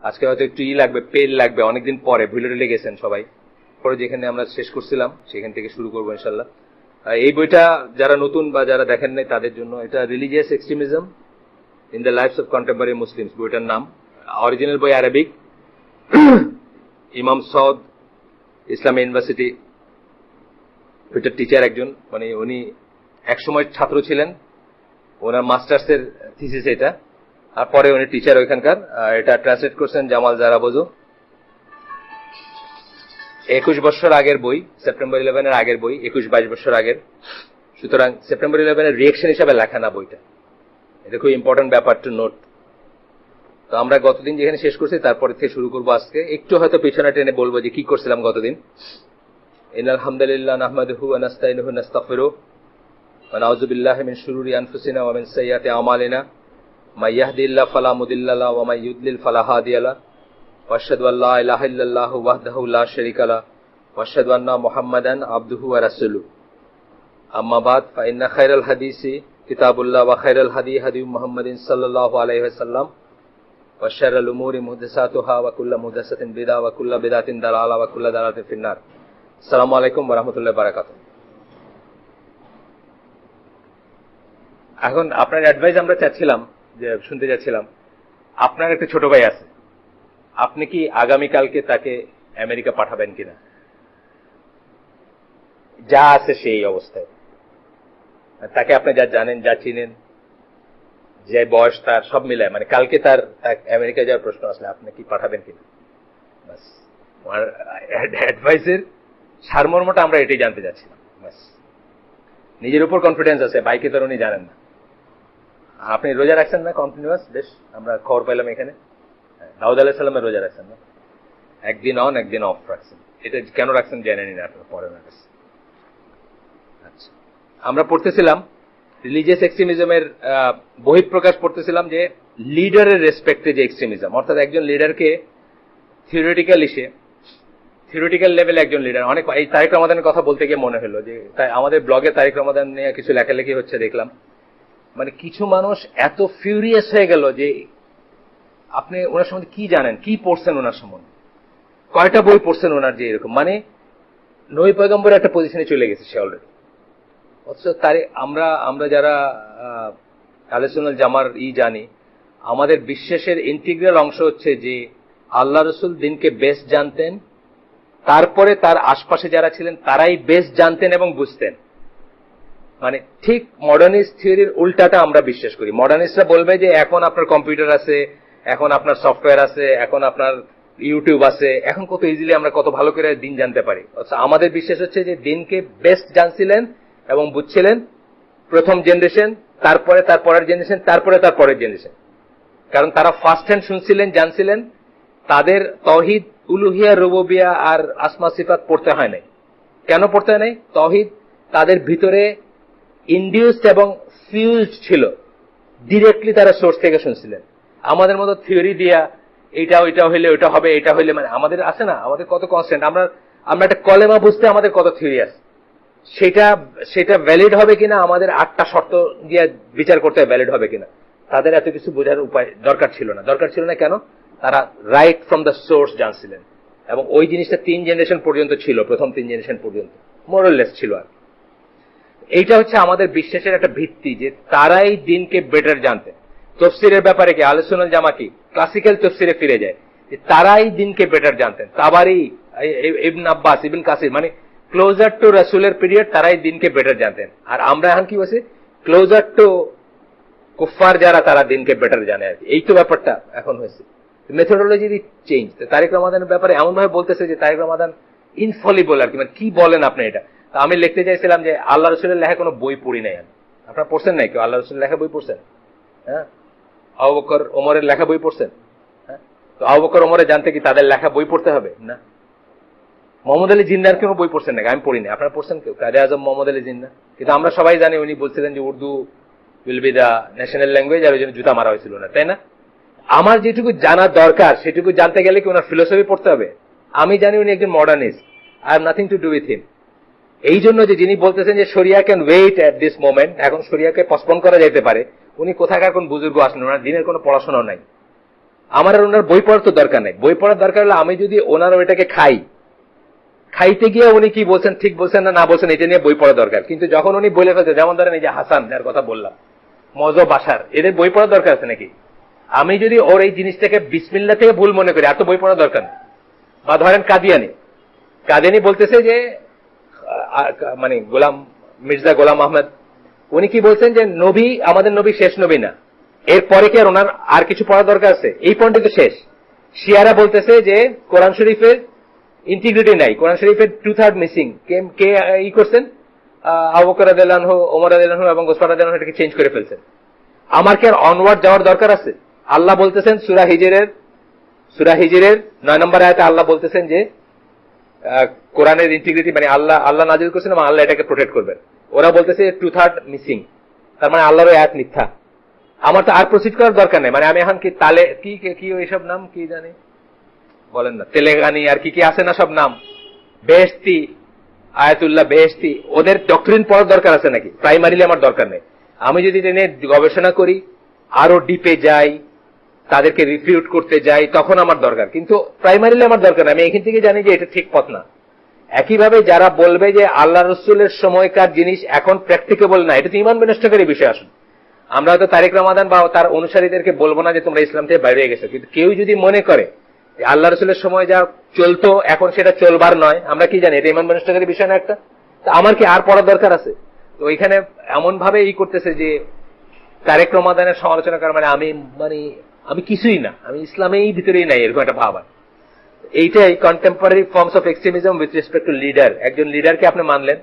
আজকে হয়তো একটু লাগবে, পেন লাগবে, অনেকদিন পরে ভুলে টুলে গেছেন সবাই। পরে যেখানে আমরা শেষ করছিলাম সেখান থেকে শুরু করবো ইনশাল্লাহ। এই বইটা যারা নতুন বা যারা দেখেন নাই তাদের জন্য, এটা religious extremism in the lives of contemporary Muslims, বইটার নাম। অরিজিনাল বই আরবিক, ইমাম সৌদ ইসলামী ইউনিভার্সিটি, ওইটার টিচার একজন, মানে উনি একসময় ছাত্র ছিলেন, ওনার মাস্টার্সের থিসিস এটা, আর পরে উনি টিচার ওইখানকার। এটা ট্রান্সলেট করছেন জামাল জারাবোজো। 21 বছর আগের বই, সেপ্টেম্বর 11-এর আগের বই, 21-22 বছর আগের। সুতরাং সেপ্টেম্বর 11-এর রিয়েকশন হিসাবে লেখা না বইটা, এটা খুব ইম্পর্টেন্ট ব্যাপার টু নোট। তো আমরা গতদিন যেখানে শেষ করছি তারপরে থেকে শুরু করবো আজকে। একটু হয়তো পিছনে টেনে বলবো যে কি করছিলাম গতদিন। ইন্নাল হামদুলিল্লাহ নাহমাদুহু ওয়া নাস্তাইনুহু ওয়া নাস্তাগফিরুহু ওয়া নাউযু বিল্লাহি মিন শুরুরি আনফুসিনা ওয়া মিন সাইয়্যাতি আমালিনা মাই ইয়াহদিহিল্লাহু ফালা মুদিল্লা লাহু ওয়া মাই ইউদ্লিল ফালা হাদিয়া লাহু ওয়া আশহাদু আল্লা ইলাহা ইল্লাল্লাহু ওয়াহদাহু লা শারীকা লাহু ওয়া আশহাদু আন্না মুহাম্মাদান আবদুহু ওয়া রাসূলুহু। আম্মা বাদ, ফাইন্না খায়রাল হাদিসি কিতাবুল্লাহ ওয়া খায়রাল হাদী হাদী মুহাম্মাদিন সাল্লাল্লাহু আলাইহি ওয়াসাল্লাম ওয়া শাররাল উমুরি মুহদাসাতুহা ওয়া কুল্লু মুহদাসাতিন বিদআহ ওয়া কুল্লু বিদআতিন দালালাহ ওয়া কুল্লু দালালাতিন ফিন্নার। আসসালামু আলাইকুম ওয়া রাহমাতুল্লাহি ওয়া বারাকাতুহু। এখন আপনার অ্যাডভাইস আমরা চাচ্ছিলাম, যে শুনতে যাচ্ছিলাম, আপনার একটা ছোট ভাই আছে, আপনি কি আগামীকালকে তাকে আমেরিকা পাঠাবেন কিনা? যা আছে সেই অবস্থায়, তাকে আপনি যা জানেন, যা চিনেন, যে বয়স তার, সব মিলায়, মানে কালকে তার আমেরিকা যাওয়ার প্রশ্ন আসলে আপনি কি পাঠাবেন কিনা? বাস, আমার অ্যাডভাইসের সারমর্মটা আমরা এটাই জানতে যাচ্ছিলাম। বাস, নিজের উপর কনফিডেন্স আছে, বাইকে তো উনি জানেন না। আপনি রোজা রাখছেন না কন্টিনিউয়াস? বেশ, আমরা খবর পাইলাম এখানে দাউদ আলাইহিস সালামের রোজা রাখছেন না, একদিন অন একদিন অফ রাখছেন। এটা কেন রাখছেন জানেনি না আপনার, পরে না। আচ্ছা, আমরা পড়তেছিলাম রিলিজিয়াস এক্সট্রিমিজমের বহিঃপ্রকাশ, পড়তেছিলাম যে লিডারের রেসপেক্টে যে এক্সট্রিমিজম, অর্থাৎ একজন লিডারকে থিওরিটিক্যাল লেভেলে একজন লিডার। অনেক এই তারেক রমাদানের কথা বলতে গিয়ে মনে হলো যে আমাদের ব্লগে তারেক রমাদান নিয়ে কিছু লেখালেখি হচ্ছে, দেখলাম মানে কিছু মানুষ এত ফিউরিয়াস হয়ে গেল যে আপনি ওনার সম্বন্ধে কি জানেন, কি পড়ছেন ওনার সম্বন্ধে, কয়টা বই পড়ছেন ওনার, যে এরকম মানে নবী পয়গম্বরের একটা পজিশনে চলে গেছে সে অলরেডি। অথচ তার আমরা যারা আহলে সুন্নাত জামার জানি, আমাদের বিশ্বাসের ইন্টিগ্রাল অংশ হচ্ছে যে আল্লাহ রসুল দিনকে বেস্ট জানতেন, তারপরে তার আশপাশে যারা ছিলেন তারাই বেস্ট জানতেন এবং বুঝতেন। মানে ঠিক মডার্নিস্ট থিওরির উল্টাটা আমরা বিশ্বাস করি। মডার্নিস্টরা বলবে যে এখন আপনার কম্পিউটার আছে, এখন আপনার সফটওয়্যার আছে, এখন আপনার ইউটিউব আছে, এখন কত ইজিলি আমরা কত ভালো করে দিন জানতে পারি। আমাদের বিশ্বাস হচ্ছে যে দিনকে বেস্ট জানছিলেন এবং বুঝছিলেন প্রথম জেনারেশন, তারপরে তার পরের জেনারেশন, তারপরে তার পরের জেনারেশন। কারণ তারা ফার্স্ট হ্যান্ড শুনছিলেন, জানছিলেন, তাদের তাওহীদ, উলুহিয়া, রুবুবিয়া আর আসমা সিফাত পড়তে হয় নাই। কেন পড়তে হয় নাই? তাওহীদ তাদের ভিতরে ইনডিউসড এবং ফিউজড ছিল, ডিরেক্টলি তারা সোর্স থেকে শুনছিলেন। আমাদের মতো থিওরি দিয়া এইটা ওইটা হইলে ওইটা হবে, এটা হইলে, মানে আমাদের আছে না, আমাদের কত কনস্ট্যান্ট, আমরা একটা কলেমা বুঝতে আমাদের কত থিওরি আছে, সেটা ভ্যালিড হবে কিনা আমাদের 8টা শর্ত দিয়ে বিচার করতে ভ্যালিড হবে কিনা। তাদের এত কিছু বোঝার উপায় দরকার ছিল না। কেন? তারা রাইট ফ্রম দ্য সোর্স জানছিলেন, এবং ওই জিনিসটা 3 জেনারেশন পর্যন্ত ছিল, প্রথম 3 জেনারেশন পর্যন্ত মোরাললেস ছিল। আর এইটা হচ্ছে আমাদের বিশ্বাসের একটা ভিত্তি, যে তারাই দিনকে বেটার জানতেন। তফসিরের ব্যাপারে কি আহলে সুন্নাত জামা কি ক্লাসিক্যাল তফসিরে ফিরে যায়, যে তারাই দিনকে বেটার জানতেন। তাবারি, ইবনে আব্বাস, ইবনে কাসির, মানে ক্লোজার টু রাসূলের পিরিয়ড, তারাই দিনকে বেটার জানতেন। আর আমরা এখন কি বলছি, ক্লোজার টু কুফার যারা, তারা দিনকে বেটার জানে। আর এই তো ব্যাপারটা এখন হয়েছে, মেথোডোলজি চেঞ্জ। তারেক রমাদানের ব্যাপারে এমন ভাবে বলতেছে যে তারেক রমাদান ইনফলিবল আর কি, মানে কি বলেন আপনি এটা। আমি লিখতে চাইছিলাম যে আল্লাহ রসুলের লেখা কোনো বই পড়ি নাই আমি। আপনারা পড়ছেন নাই কেউ আল্লাহ রসুলের লেখা বই পড়ছেন? হ্যাঁ, আবু বকর ওমরের লেখা বই পড়ছেন? হ্যাঁ, তো আবু বকর ওমরে জানতে কি তাদের লেখা বই পড়তে হবে না? মোহাম্মদ আলী জিন্নার কোনো বই পড়ছেন নাকি? আমি পড়িনি। আপনারা পড়ছেন কেউ? কাজে আজম মোহাম্মদ আলী জিন্না। কিন্তু আমরা সবাই জানি উনি বলছিলেন যে Urdu will be the national language, আর ওই জন্য জুতা মারা হয়েছিল না, তাই না? আমার যেটুকু জানার দরকার সেটুকু জানতে গেলে কি ওনার ফিলোসফি পড়তে হবে? আমি জানি উনি একজন modernist, I have nothing to do with him. এই জন্য যে যিনি বলতেছেন যে শরিয়া can wait at this moment, এখন শরিয়াকে পসপন করা যেতে পারে, উনি কোথাকার কোন বুজুর্গ আসেন, ওনার দিনের কোনো পড়াশোনা নাই। আমার আর ওনার বই পড়ার তো দরকার নেই। বই পড়ার দরকার হলে আমি যদি ওনার ওইটাকে খাইতে গিয়ে উনি কি বলছেন, ঠিক বলছেন না বলছেন, এটা নিয়ে বই পড়া দরকার। কিন্তু যখন উনি বলে ফেলছে, যেমন ধরেন এই যে হাসান যার কথা বললাম, মজো বাসার, এদের বই পড়ার দরকার আছে নাকি? আমি যদি ওর এই জিনিসটাকে বিসমিল্লাহ থেকে ভুল মনে করি, আর তো বই পড়ার দরকার নেই। বা ধরেন কাদিয়ানি বলতেছে যে মানে মির্জা গোলাম আহমেদ, উনি কি বলছেন যে নবী, আমাদের নবী শেষ নবী না, এরপরে কি আর ওনার আর কিছু পড়ার দরকার আছে? এই পয়েন্টে তো শেষ। শিয়ারা বলতেছে যে কোরআন শরীফের ইন্টিগ্রিটি নাই, কোরআন শরীফের 2/3 মিসিং। কে ই করছেন? আবু বকর রাদিয়াল্লাহু আনহু, ওমর রাদিয়াল্লাহু আনহু এবং ওসমান রাদিয়াল্লাহু আনহু এটাকে চেঞ্জ করে ফেলছেন। আমার কি আর অনওয়ার্ড যাওয়ার দরকার আছে? আল্লাহ বলতেছেন সূরা হিজরের 9 নম্বর আয়াতে আল্লাহ বলতেছেন যে কোরআনের ইন্টিগ্রিটি মানে আল্লাহ নাজিল করেছেন এবং আল্লাহ এটাকে প্রোটেক্ট করবেন। ওরা বলতেছে 2/3 মিসিং, তার মানে আল্লাহর আয়াত মিথ্যা। আমার তো আর প্রসিড করার দরকার নেই। মানে আমি এখন কি তালে কি ওইসব নাম কি জানি বলেন না, তেলেগানি আর কি আছে না সব নাম, বেহেশতি, আয়াতুল্লাহ বেহেশতি, ওদের ডক্টরিন পড়ার দরকার আছে নাকি? প্রাইমারিলি আমার দরকার নেই। আমি যদি এটা নিয়ে গবেষণা করি, আরো ডিপে যাই, তাদেরকে রিফিউট করতে যাই, তখন আমার দরকার। কিন্তু প্রাইমারিলি আমার দরকার নেই। আমি এখান থেকে জানি যে এটা ঠিক পথ না। একইভাবে যারা বলবে যে আল্লাহ রসুলের সময়কার জিনিস এখন প্র্যাকটিকেবল না, এটা তো ঈমান বিনষ্টকারী বিষয়। আসুন, আমরা হয়তো তারেক রমাদান বা তার অনুসারীদেরকে বলবো না যে তোমরা ইসলাম থেকে বাইরে গেছো, কিন্তু কেউ যদি মনে করে যে আল্লাহ রসুলের সময় যা চলতো এখন সেটা চলবার নয়, আমরা কি জানি এটা ঈমান বিনষ্টকারী বিষয় না একটা? তা আমার কি আর পড়ার দরকার আছে? তো ওইখানে এমন ভাবে করতেছে যে তারেক রমাদানের সমালোচনা করা মানে আমি কিছুই না, আমি ইসলামেই ভিতরেই নাই, এরকম একটা ভাব। এইটাই contemporary forms of extremism with respect to leader. একজন লিডারকে আপনি মানলেন।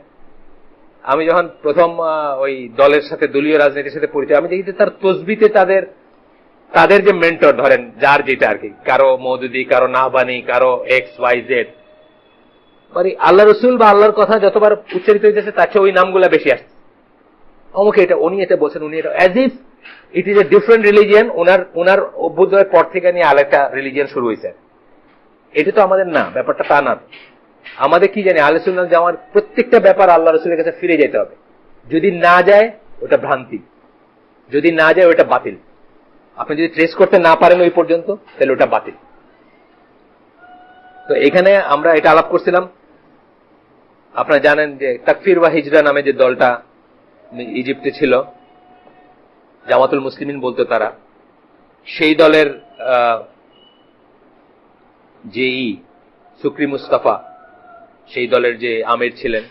আমি যখন প্রথম ওই দলের সাথে, দলীয় রাজনীতির সাথে পরিচয়, আমি দেখি তার তসবিতে তাদের যে মেন্টর ধরেন, যার যেটা আর কি, কারো মওদুদি, কারো নাহবানি, কারো XYZ, মানে আল্লাহ রসুল বা আল্লাহর কথা যতবার উচ্চারিত হইতেছে তার চেয়ে ওই নামগুলা বেশি আসছে। আমাকে এটা উনি এটা বলছেন, উনি এটা, as if it is a different religion. ওনার অভ্যুদয়ের পর থেকে নিয়ে আরেকটা রিলিজিয়ান শুরু হয়েছে। এটা তো আমাদের না, ব্যাপারটা তা না। আমাদের কি জানি, আহলে সুন্নাত জামার প্রত্যেকটা ব্যাপার আল্লাহ রসুলের কাছে ফিরে যেতে হবে। যদি না যায় ওটা ভ্রান্তি, যদি না যায় ওটা বাতিল। আপনি যদি ট্রেস করতে না পারেন ওই পর্যন্ত, তাহলে ওটা বাতিল। তো এখানে আমরা এটা আলাপ করছিলাম। আপনারা জানেন যে তাকফির বা হিজরা নামে যে দলটা ইজিপ্টে ছিল, জামাতুল মুসলিমিন বলতো তারা, সেই দলের যে সুকরি মুস্তাফা, সেই দলের যে আমির ছিলেন,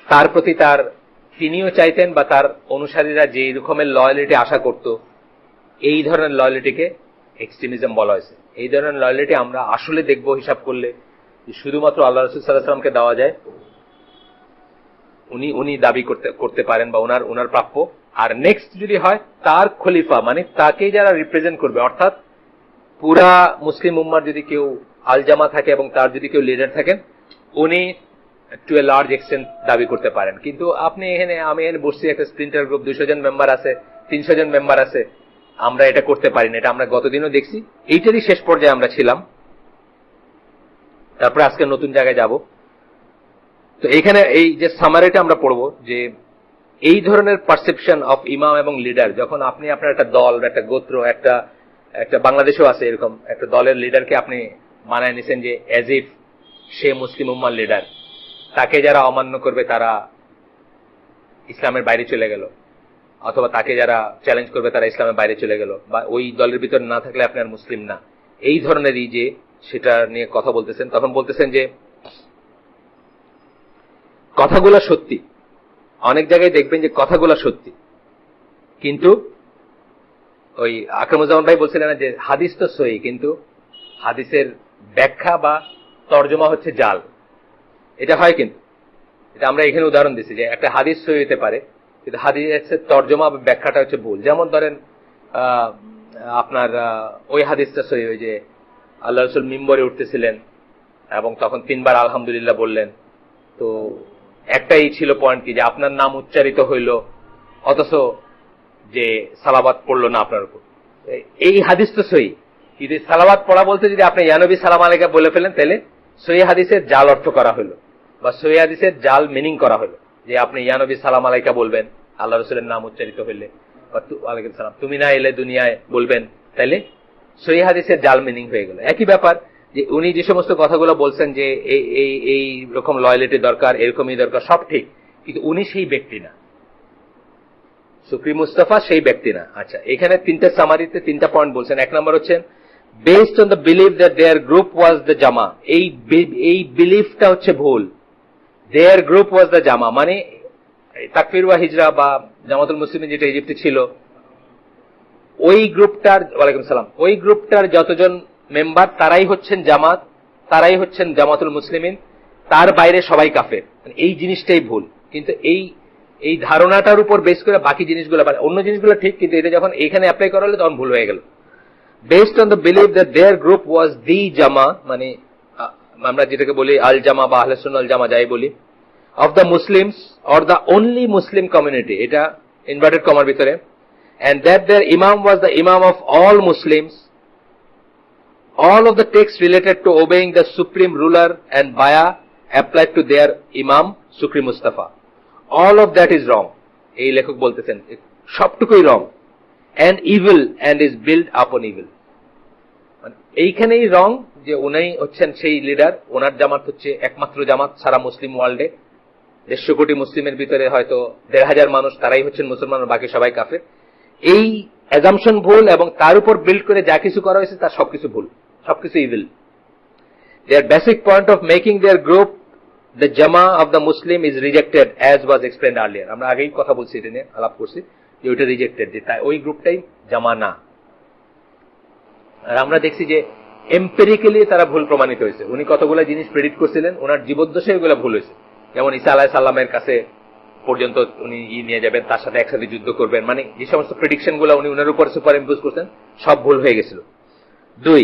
তার প্রতি তিনিও চাইতেন বা তার অনুসারীরা যে রকমের লয়ালিটি আশা করত, এই ধরনের লয়ালিটিকে এক্সট্রিমিজম বলা হয়েছে। এই ধরনের লয়ালিটি আমরা আসলে দেখব হিসাব করলে শুধুমাত্র আল্লাহ রাসূল সাল্লাল্লাহু আলাইহি ওয়াসাল্লামকে দেওয়া যায়। উনি দাবি করতে পারেন বা ওনার প্রাপ্য। আর নেক্সট যদি হয় তার খলিফা, মানে তাকে যারা রিপ্রেজেন্ট করবে, অর্থাৎ পুরা মুসলিম উম্মার যদি কেউ আল জামা থাকে এবং তার যদি কেউ লিডার থাকেন, উনি টু এ লার্জ এক্সটেন্ট দাবি করতে পারেন। কিন্তু আমি এখানে বসছি, একটা স্প্লিন্টার গ্রুপ, 200 জন মেম্বার আছে, 300 জন মেম্বার আছে, আমরা এটা করতে পারি না। এটা আমরা গতদিনও দেখছি, এইটারই শেষ পর্যায়ে আমরা ছিলাম। তারপরে আজকে নতুন জায়গায় যাব। তো এখানে এই যে সামারিটা আমরা পড়বো, যে এই ধরনের পারসেপশন অফ ইমাম এবং লিডার, যখন আপনি আপনার একটা দল, একটা গোত্র, একটা বাংলাদেশেও আছে এরকম একটা দলের লিডারকে আপনি মানায় নিছেন যে অ্যাজ ইফ সে মুসলিম উম্মার লিডার, তাকে যারা অমান্য করবে তারা ইসলামের বাইরে চলে গেল, অথবা তাকে যারা চ্যালেঞ্জ করবে তারা ইসলামের বাইরে চলে গেল, বা ওই দলের ভিতর না থাকলে আপনি আর মুসলিম না, এই ধরনেরই যে সেটা নিয়ে কথা বলতেছেন। তখন বলতেছেন যে কথাগুলো সত্যি, অনেক জায়গায় দেখবেন যে কথাগুলো সত্যি, কিন্তু ওই আকরামুজ্জামান ভাই বলছিলেন না যে হাদিস তো সহি, কিন্তু হাদিসের ব্যাখ্যা বা তর্জমা হচ্ছে জাল। এটা হয়, কিন্তু এটা আমরা এখানে উদাহরণ দিচ্ছি যে একটা হাদিস সহি হতে পারে, কিন্তু হাদিসের তর্জমা বা ব্যাখ্যাটা হচ্ছে ভুল। যেমন ধরেন আপনার ওই হাদিসটা সহি, ওই যে আল্লাহ রাসূল মিম্বরে উঠতেছিলেন এবং তখন 3 বার আলহামদুলিল্লাহ বললেন। তো একটাই ছিল পয়েন্ট কি, যে আপনার নাম উচ্চারিত হইল অথচ যে সালাওয়াত পড়লো না আপনার উপর। এই হাদিস তো সহি, কিন্তু সালাওয়াত পড়া বলতে যদি আপনি ইয়া নবী সালাম আলাইকা বলে ফেলেন, তাহলে সহি হাদিসের জাল অর্থ করা হলো বা সহি হাদিসের জাল মিনিং করা হলো, যে আপনি ইয়া নবী সালাম আলাইকা বলবেন আল্লাহ রাসূলের নাম উচ্চারিত হইলে, বা ওয়ালাইকুম সালাম, তুমি না এলে দুনিয়ায় বলবেন তাইলে সহিহ হাদিসের জাল মিনিং হয়ে গেল। একই ব্যাপার যে উনি যে সমস্ত কথাগুলো বলছেন যে এই রকম লয়ালিটি দরকার, এরকমই দরকার, সব ঠিক, কিন্তু উনি সেই ব্যক্তি না, সুপ্রি মুস্তাফা সেই ব্যক্তি না। আচ্ছা, এখানে তিনটা সামারিতে তিনটা পয়েন্ট বলছেন। এক নম্বর হচ্ছে based on the believe that their group was the জামা। এই বিলিফটা হচ্ছে ভুল। দেয়ার গ্রুপ ওয়াজ দ্য জামা মানে তাকফির ওয়া হিজরা বা জামাতুল মুসলিমিন যেটা ইজিপ্টে ছিল, ওই গ্রুপটার, ওয়ালাইকুম সালাম, ওই গ্রুপটার যতজন মেম্বার তারাই হচ্ছেন জামাত, তারাই হচ্ছেন জামাতুল মুসলিমিন, তার বাইরে সবাই কাফের। এই জিনিসটাই ভুল। কিন্তু এই ধারণাটার উপর বেস করে বাকি জিনিসগুলো, অন্য জিনিসগুলো ঠিক, কিন্তু এটা যখন এখানে অ্যাপ্লাই করা হলো তখন ভুল হয়ে গেল। Based on the believe that their group was the জামা, মানে আমরা যেটাকে বলি আল জামা বা আহলে সুন্নাহ ওয়াল জামা যাই বলি, of the Muslims or the only Muslim community, এটা ইনভার্টেড কমার ভিতরে, and that their imam was the imam of all Muslims. All of the texts related to obeying the supreme ruler and baya applied to their imam, Sukri Mustafa. All of that is wrong. এই লেখক বলতেছেন সবটুকুই wrong and evil and is built upon evil. মানে এইখানেই wrong যে উনি হচ্ছেন সেই leader, ওনার জামাত হচ্ছে একমাত্র জামাত সারা মুসলিম ওয়ার্ল্ডে। 150 কোটি মুসলিমের ভিতরে হয়তো 1,500 মানুষ তারাই হচ্ছেন মুসলমান, বাকি সবাই কাফের। এই অ্যাজাম্পশন ভুল, এবং তার উপর বিল্ড করে যা কিছু করা হয়েছে তার সবকিছু ভুল, সবকিছু evil. Their basic point of making their group the জামা of the Muslim is rejected as was explained earlier. আমরা আগেই কথা বলছি, এটা নিয়ে আলাপ করছি যে ওইটা রিজেক্টেড, যে তাই ওই গ্রুপটাই জামা না। আর আমরা দেখছি যে এম্পেরিক্যালি তারা ভুল প্রমাণিত হয়েছে। উনি কতগুলো জিনিস প্রেডিক্ট করছিলেন, ওনার জীবদ্দশায় ওইগুলো ভুল হয়েছে। যেমন ঈসা আলাইহিস সালামের কাছে পর্যন্ত উনি নিয়ে যাবেন, তার সাথে একসাথে যুদ্ধ করবেন, মানে যে সমস্ত প্রেডিকশন গুলো উনি ওনার উপর সুপার ইম্পোজ করছেন সব ভুল হয়ে গেছিল। 2,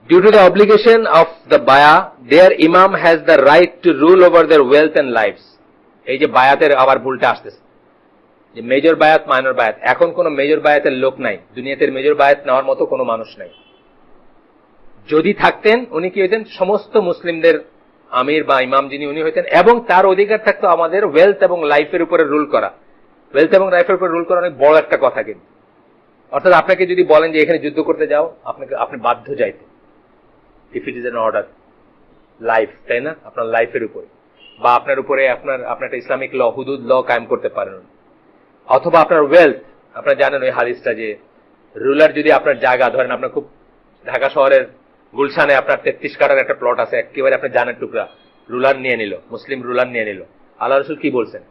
due to the obligation of the বায়া দেয়ার ইমাম has the right to rule over their wealth and lives. এই যে বায়াতের আবার ভুলটা আসতেছে, যে মেজর বায়াত মাইনর বায়াত। এখন কোন মেজর বায়াতের লোক নাই দুনিয়াতে, মেজর বায়াত নেওয়ার মতো কোনো মানুষ নাই। যদি থাকতেন উনি কি হইতেন, সমস্ত মুসলিমদের আমির বা ইমাম যিনি উনি হইতেন, এবং তার অধিকার থাকতো আমাদের ওয়েলথ এবং লাইফের উপরে রুল করা। ওয়েলথ এবং লাইফের উপরে রুল করা অনেক বড় একটা কথা, কিন্তু অর্থাৎ আপনাকে যদি বলেন যে এখানে যুদ্ধ করতে যাও, আপনি বাধ্য যাইতে, if it is an order life, তাই না, আপনার লাইফের উপরে, বা আপনার উপরে আপনার একটা ইসলামিক ল, হুদুদ ল কায়েম করতে পারেন। অথবা আপনার ওয়েলথ, আপনারা জানেন ওই হাদিসটা যে রুলার যদি আপনার জায়গা, ধরেন আপনার খুব ঢাকা শহরের গুলশানে আপনার 33 কাঠার একটা প্লট আছে, একেবারে আপনার জানের টুকরা, রুলার নিয়ে নিল, মুসলিম রুলার নিয়ে নিল। আল্লাহ রাসূল কি বলছেন,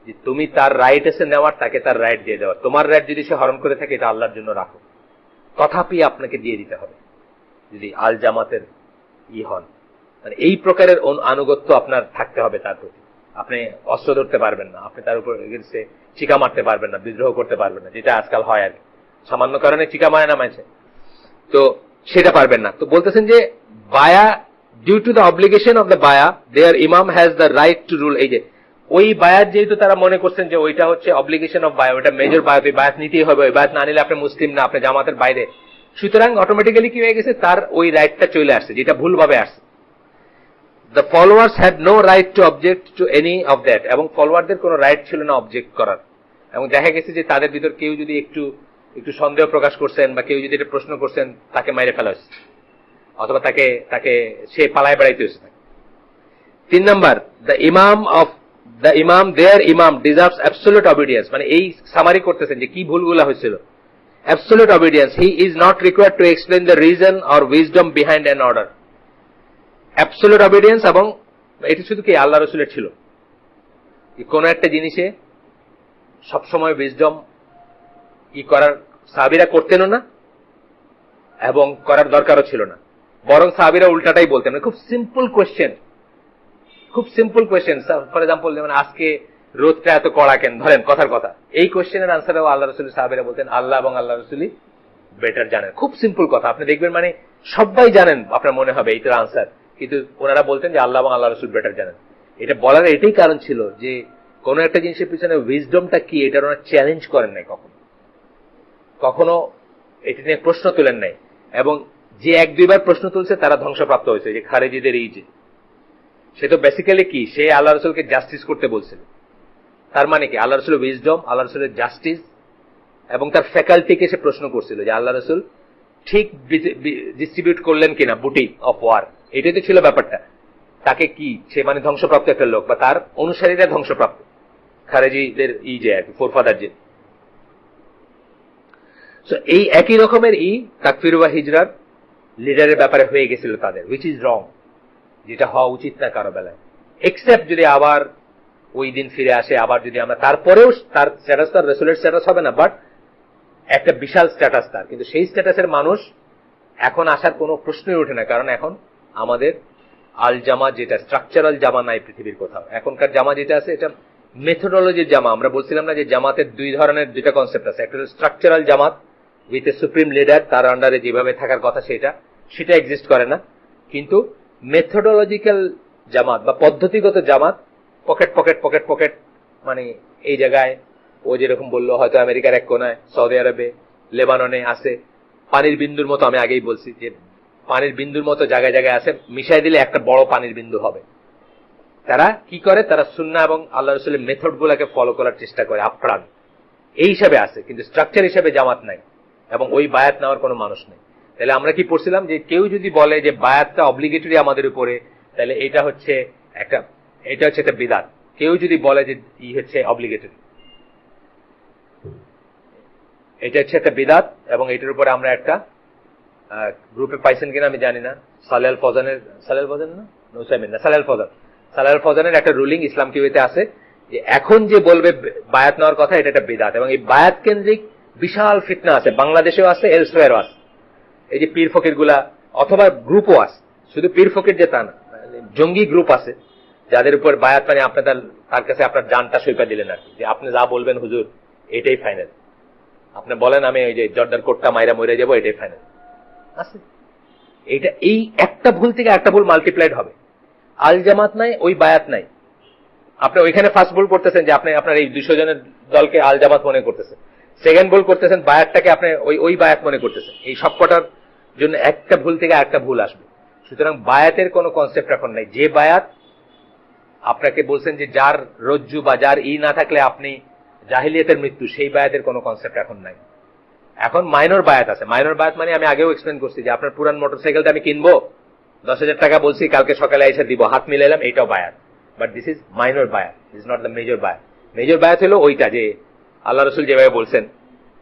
যে তুমি তার রাইট এসে নেওয়ার, তাকে তার রাইট দিয়ে দেওয়ার। তোমার রাইট যদি সে হরণ করে থাকে, এটা আল্লাহর জন্য রাখো, তথাপি আপনাকে দিয়ে দিতে হবে যদি আল জামাতের হন। মানে এই প্রকারের আনুগত্য আপনার থাকতে হবে তার প্রতি। আপনি অস্ত্র ধরতে পারবেন না, আপনি তার উপর চিকা মারতে পারবেন না, বিদ্রোহ করতে পারবেন না, যেটা আজকাল হয় আর সামান্য কারণে চিকা মারে না মানছে, তো সেটা পারবেন না। তো বলতেছেন যে বায়া, due to the obligation of the বায়া দেয়ার ইমাম has the right to rule. এই যে ওই বায়াত, যেহেতু তারা মনে করছেন যে ওইটা হচ্ছে অব্লিগেশন অফ বায়া, ওইটা মেজর বায়াত, ওই বায়াত নিতেই হবে, ওই বায়াত না নিলে আপনি মুসলিম না, আপনি জামাতের বাইরে। সুতরাং অটোমেটিক্যালি কি হয়ে গেছে, তার ওই রাইটটা চলে আসছে, যেটা ভুলভাবে আসছে। The followers had no right to object to any of that, এবং ফলোয়ারদের কোনো রাইট ছিল না অবজেক্ট করার। এবং দেখা গেছে যে তাদের ভিতর কেউ যদি একটু সন্দেহ প্রকাশ করছেন, বা কেউ যদি এটা প্রশ্ন করছেন, তাকে মাইরে ফেলা হয়েছে, অথবা তাকে সে পালায় বেড়াইতে হয়েছে। 3 নাম্বার, দ্য ইমাম দেয়ার ইমাম ডিজার্ভস অ্যাবসলিউট অবিডিয়েন্স। মানে এই সামারি করতেছেন যে কি ভুলগুলা হয়েছিল। Absolute obedience, he is not required to explain the reason or wisdom behind an order. Absolute obedience, এবং এটি শুধু কি আল্লাহ রাসূলের ছিল, কোন একটা জিনিসে সবসময় উইজডম করার সাহাবীরা করতেনও না, এবং করার দরকারও ছিল না। বরং সাহাবীরা উল্টাটাই বলতেন। খুব সিম্পল কোয়েশ্চেন, ফর এক্সাম্পল, যেমন আজকে রোদটা এত কড়া কেন, ধরেন কথার কথা, এই কোয়েশ্চেনের আনসারও আল্লাহ রাসূল সাহাবীরা বলতেন আল্লাহ এবং আল্লাহ রাসূলই বেটার জানেন। খুব সিম্পল কথা, আপনি দেখবেন মানে সবাই জানেন, আপনার মনে হবে এইটার আনসার, কিন্তু ওনারা বলতেন যে আল্লাহ এবং আল্লাহ রাসূল বেটার জানেন। এটা বলার এটাই কারণ ছিল যে কোন একটা জিনিসের পিছনে উইজডমটা কি, এটার ওনারা চ্যালেঞ্জ করেন নাই, কখনো এটি নিয়ে প্রশ্ন তোলেন নাই। এবং যে 1-2 বার প্রশ্ন তুলছে তারা ধ্বংসপ্রাপ্ত হয়েছে, যে খারেজিদের এই যে, সে তো বেসিক্যালি কি, সে আল্লাহ রাসূলকে জাস্টিস করতে বলছিল। তার মানে কি, আল্লাহ রাসূলের উইজডম, আল্লাহ রাসূলের জাস্টিস এবং তার ফ্যাকাল্টিকে সে প্রশ্ন করছিল যে আল্লাহ রাসূল ঠিক ডিস্ট্রিবিউট করলেন কিনা বুটি অফ ওয়ার, এটাই তো ছিল ব্যাপারটা। তাকে কি সে মানে ধ্বংসপ্রাপ্ত একটা লোক, বা তার অনুসারীরা ধ্বংসপ্রাপ্ত, খারেজিদের যে আর কি ফোরফাদার যে। এই একই রকমের তাকফির বা হিজরার লিডারের ব্যাপারে হয়ে গেছিল তাদের, হুইচ ইজ রং, যেটা হওয়া উচিত না কারো বেলায়, এক্সেপ্ট যদি আবার ওই দিন ফিরে আসে, আবার যদি আমরা তারপরেও তার স্ট্যাটাস তার রাসূলের স্ট্যাটাস হবে না, বাট একটা বিশাল স্ট্যাটাস তার, কিন্তু সেই স্ট্যাটাসের মানুষ এখন আসার কোনো প্রশ্নই ওঠে না, কারণ এখন আমাদের আল জামা যেটা স্ট্রাকচারাল জামা নাই পৃথিবীর কোথাও। এখনকার জামা যেটা আছে এটা মেথোডোলজির জামা। আমরা বলছিলাম না যে জামাতের দুইটা কনসেপ্ট আছে, একটা হলো structural Jamaat with a supreme leader, তার আন্ডারে যেভাবে থাকার কথা সেটা এক্সিস্ট করে না, কিন্তু মেথোডোলজিক্যাল জামাত বা পদ্ধতিগত জামাত, পকেট পকেট পকেট পকেট, মানে এই জায়গায় ও যেরকম বললো হয়তো আমেরিকার এক কোনায়, সৌদি আরবে, লেবাননে আছে, পানির বিন্দুর মতো, আমি আগেই বলছি যে পানির বিন্দুর মতো জায়গায় জায়গায় আছে, মিশাই দিলে একটা বড় পানির বিন্দু হবে। তারা কি করে, তারা সুন্নাহ এবং আল্লাহ রাসূলের মেথড গুলাকে ফলো করার চেষ্টা করে আপ্রাণ, এই হিসাবে আছে, কিন্তু স্ট্রাকচার হিসাবে জামাত নাই এবং ওই বায়াত নেওয়ার কোনো মানুষ নেই। তাহলে আমরা কি পড়ছিলাম যে কেউ যদি বলে যে বায়াতটা অব্লিগেটরি আমাদের উপরে, তাহলে এটা হচ্ছে একটা বিদআত। কেউ যদি বলে যে হচ্ছে অব্লিগেটরি, এটা হচ্ছে একটা বিদআত, এবং এটার উপরে আমরা একটা গ্রুপে পাইছেন কিনা আমি জানি না, সালেহ আল ফৌজানের একটা রুলিং ইসলাম টিভিতে আছে যে এখন যে বলবে বায়াত নেওয়ার কথা এটা একটা বিদআত, এবং এই বায়াত কেন্দ্রিক বিশাল ফিতনা আছে, বাংলাদেশেও আছে, এলসওয়্যারও আছে। এই যে পীর ফকির গুলা অথবা গ্রুপও আছে, শুধু পীর ফকির যে তা না, জঙ্গি গ্রুপ আছে যাদের উপর বায়াত মানে আপনি তার কাছে আপনার জানটা সইপা দিলেন আর কি, যে আপনি যা বলবেন হুজুর এটাই ফাইনাল, আপনি বলেন আমি ওই যে জর্দার কোটটা মাইরা মরে যাবো, এটাই ফাইনাল আছে। এটা এই একটা ভুল থেকে একটা ভুল মাল্টিপ্লাইড হবে। আল জামাত নাই, ওই বায়াত নাই, আপনি ওইখানে ফার্স্ট ভুল করতেছেন যে আপনি আপনার এই 200 জনের দলকে আল জামাত মনে করতেছেন, সেকেন্ড ভুল করতেছেন বায়াতটাকে আপনি ওই বায়াত মনে করতেছেন। এই সবকটার জন্য একটা ভুল থেকে একটা ভুল আসবে। সুতরাং বায়াতের কোনো কনসেপ্ট এখন নাই। যে বায়াত আপনাকে বলছেন যে যার রজ্জু বা যার না থাকলে আপনি জাহিলিয়াতের মৃত্যু, সেই বায়াতের কোনো কনসেপ্ট এখন নাই। এখন মাইনর বায়াত আছে। মাইনর বায়াত মানে আমি আগেও এক্সপ্লেন করছি যে আপনার পুরান মোটরসাইকেলটা আমি কিনবো, 10,000 টাকা বলছি, কালকে সকালে এসে দিব, হাত মিলাইলাম, এইটাও বায়াত, বাট দিস ইজ মাইনর বায়াত, this is not the major বায়াত। মেজর বায়াত হলো ওইটা যে আল্লাহ রসুল যেভাবে বলছেন,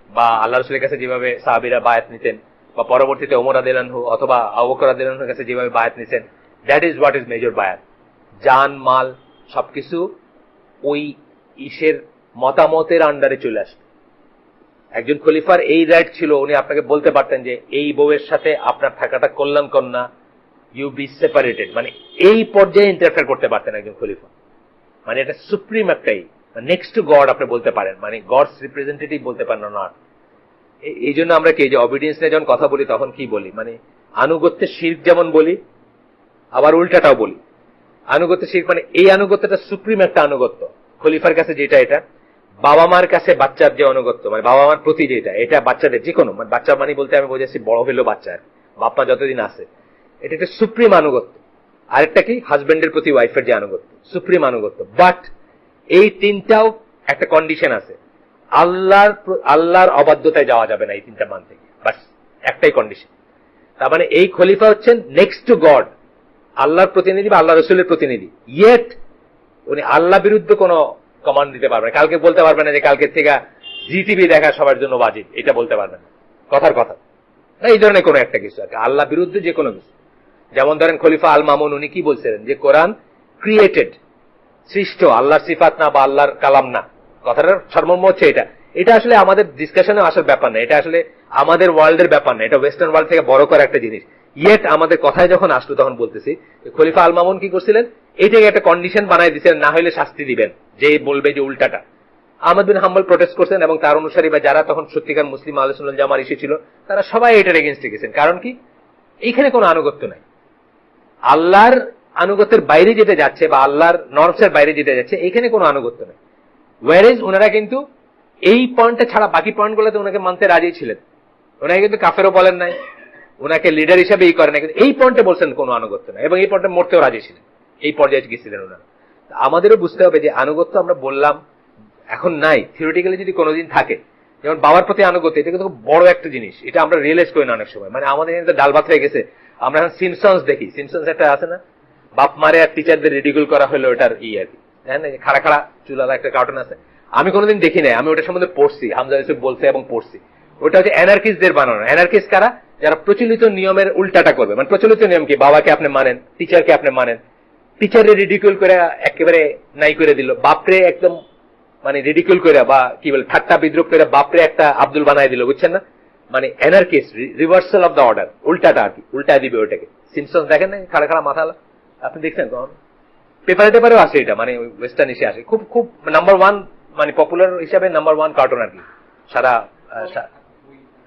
বা আল্লাহ রসুলের কাছে যেভাবে সাহাবীরা বায়াত নিতেন, বা পরবর্তীতে ওমর রাদিয়াল্লাহু আনহু অথবা আবু বকর রাদিয়াল্লাহু আনহুর কাছে যেভাবে বায়াত নিতেন, that is what is major বায়াত। জান মাল সবকিছু ওই মতামতের আন্ডারে চলে আসবে। একজন খলিফার এই রাইট ছিল, উনি আপনাকে বলতে পারতেন যে এই বউয়ের সাথে আপনার থাকাটা কল্যাণকর না, ইউ বি সেপারেটেড, মানে এই পর্যায়ে ইন্টারফেয়ার করতে পারতেন একজন খলিফা। মানে এটা সুপ্রিম একটাই, নেক্সট টু গড আপনি বলতে পারেন, মানে গডস রিপ্রেজেন্টেটিভ বলতে পারেন না। এই জন্য আমরা কি যে অবিডিয়েন্স নিয়ে যখন কথা বলি তখন কি বলি, মানে আনুগত্যের শিরক যেমন বলি, আবার উল্টাটাও বলি। আনুগত্যের শিরক মানে এই আনুগত্যটা সুপ্রিম একটা আনুগত্য খলিফার কাছে, যেটা এটা বাবা মার কাছে বাচ্চার যে অনুগত্য, মানে বাবা মার প্রতি যেটা, এটা বাচ্চাদের যে কোনো, মানে বাচ্চা মানে বলতে আমি বোঝাচ্ছি বড় হইলো বাচ্চার বাপমা যতদিন আছে, এটা একটা সুপ্রিম আনুগত্য। আরেকটা কি হাজবেন্ডের প্রতি ওয়াইফের যে আনুগত্য, সুপ্রিম আনুগত্য। বাট এই তিনটাও একটা কন্ডিশন আছে, আল্লাহর অবাধ্যতায় যাওয়া যাবে না এই তিনটা মানতে, বাস একটাই কন্ডিশন। তার মানে এই খলিফা হচ্ছেন নেক্সট টু গড, আল্লাহর প্রতিনিধি বা আল্লাহ রসুলের প্রতিনিধি, ইয়েট উনি আল্লাহ বিরুদ্ধে কোনো কমান্ড দিতে পারবেন, কালকে বলতে পারবেন না যে কালকে থেকে জিটিভি দেখা সবার জন্য ওয়াজিব, এটা বলতে পারবেন না, কথার কথা না, এই ধরনের কোনো একটা কিছু আর কি, আল্লাহ বিরুদ্ধে যে কোনো কিছু। যেমন ধরেন খলিফা আল মামুন, উনি কি বলছিলেন যে কোরআন ক্রিয়েটেড, সৃষ্ট, আল্লাহর সিফাত না বা আল্লাহর কালাম না। কথাটার সর্বমর্ম হচ্ছে এটা। এটা আসলে আমাদের ডিসকাশনে আসার ব্যাপার না, এটা আসলে আমাদের ওয়ার্ল্ডের ব্যাপার না, এটা ওয়েস্টার্ন ওয়ার্ল্ড থেকে বড় করা একটা জিনিস। ইয়েট আমাদের কথায় যখন আসলো তখন বলতেছি খলিফা আল মামুন কি করছিলেন, এইটাকে একটা কন্ডিশন বানাই দিচ্ছিলেন, না হলে শাস্তি দিবেন, যে বলবে যে উল্টাটা। আহমদ বিন হাম্বল প্রোটেস্ট করছেন এবং তার অনুসারী বা যারা তখন সত্যিকার মুসলিম আহলে সুন্নাত ওয়াল জামার ইস্যু ছিল, তারা সবাই এটার এগেইনস্টে গেছেন। কারণ কি, এইখানে কোনো আনুগত্য নাই, আল্লাহর আনুগত্যের বাইরে যেতে যাচ্ছে বা আল্লাহর নরমসের বাইরে যেতে যাচ্ছে, এখানে কোনো আনুগত্য নেই। ওয়ারেজ ওনারা কিন্তু এই পয়েন্টটা ছাড়া বাকি পয়েন্টগুলোতে ওনাকে মানতে রাজি ছিলেন, ওনাকে কিন্তু কাফেরও বলেন নাই, ওনাকে লিডার হিসেবে করেন না, কিন্তু এই পয়েন্টে বলছেন কোনো আনুগত্য নাই, এবং এই পয়েন্টে মরতেও রাজি ছিলেন, এই পর্যায়ে গেছিলেন ওনারা। আমাদেরও বুঝতে হবে যে আনুগত্য আমরা বললাম এখন নাই, থিওরিটিক্যালি যদি কোনোদিন থাকে যেমন বাবার প্রতি আনুগত্য, এটা কিন্তু খুব বড় একটা জিনিস, এটা আমরা রিয়েলাইজ করি না অনেক সময়। মানে আমাদের এখানে ডাল ভাত হয়ে গেছে, আমরা এখন সিমসন্স দেখি, সিমসন্স একটা আছে না, বাপ মারে আর টিচারদের রিডিকুল করা হলো, ওটার আর কি, হ্যাঁ, খাড়া খাড়া চুলার একটা কার্টুন আছে, আমি কোনোদিন দেখি নাই, আমি ওটার সম্বন্ধে পড়ছি, হামজা ইউসুফ বলছে এবং পড়ছি। ওটা হচ্ছে অ্যানার্কিস্টদের বানানো। অ্যানার্কিস্ট কারা? যারা প্রচলিত নিয়মের উল্টাটা করবে। মানে প্রচলিত নিয়ম কি, বাবাকে আপনি মানেন, টিচারকে আপনি মানেন, টিচারে রিডিকুল করে একেবারে নাই করে দিল, বাপরে একদম মানে রিডিকুল করে বা কি বলে ঠাট্টা বিদ্রুপ করে বাপরে একটা আব্দুল বানাই দিল, বুঝছেন না? মানে anarchist, reversal of the order, উল্টাটা আর কি, উল্টা দিবে ওটাকে। সিমসন্স দেখেন না, খাড়া খাড়া মাথা, আপনি দেখছেন কখন? পেপারে টেপারেও আসে এটা, মানে ওয়েস্টার্ন এসে আসে, খুব খুব নাম্বার ওয়ান, মানে পপুলার হিসাবে নাম্বার ওয়ান কার্টুন আর কি সারা,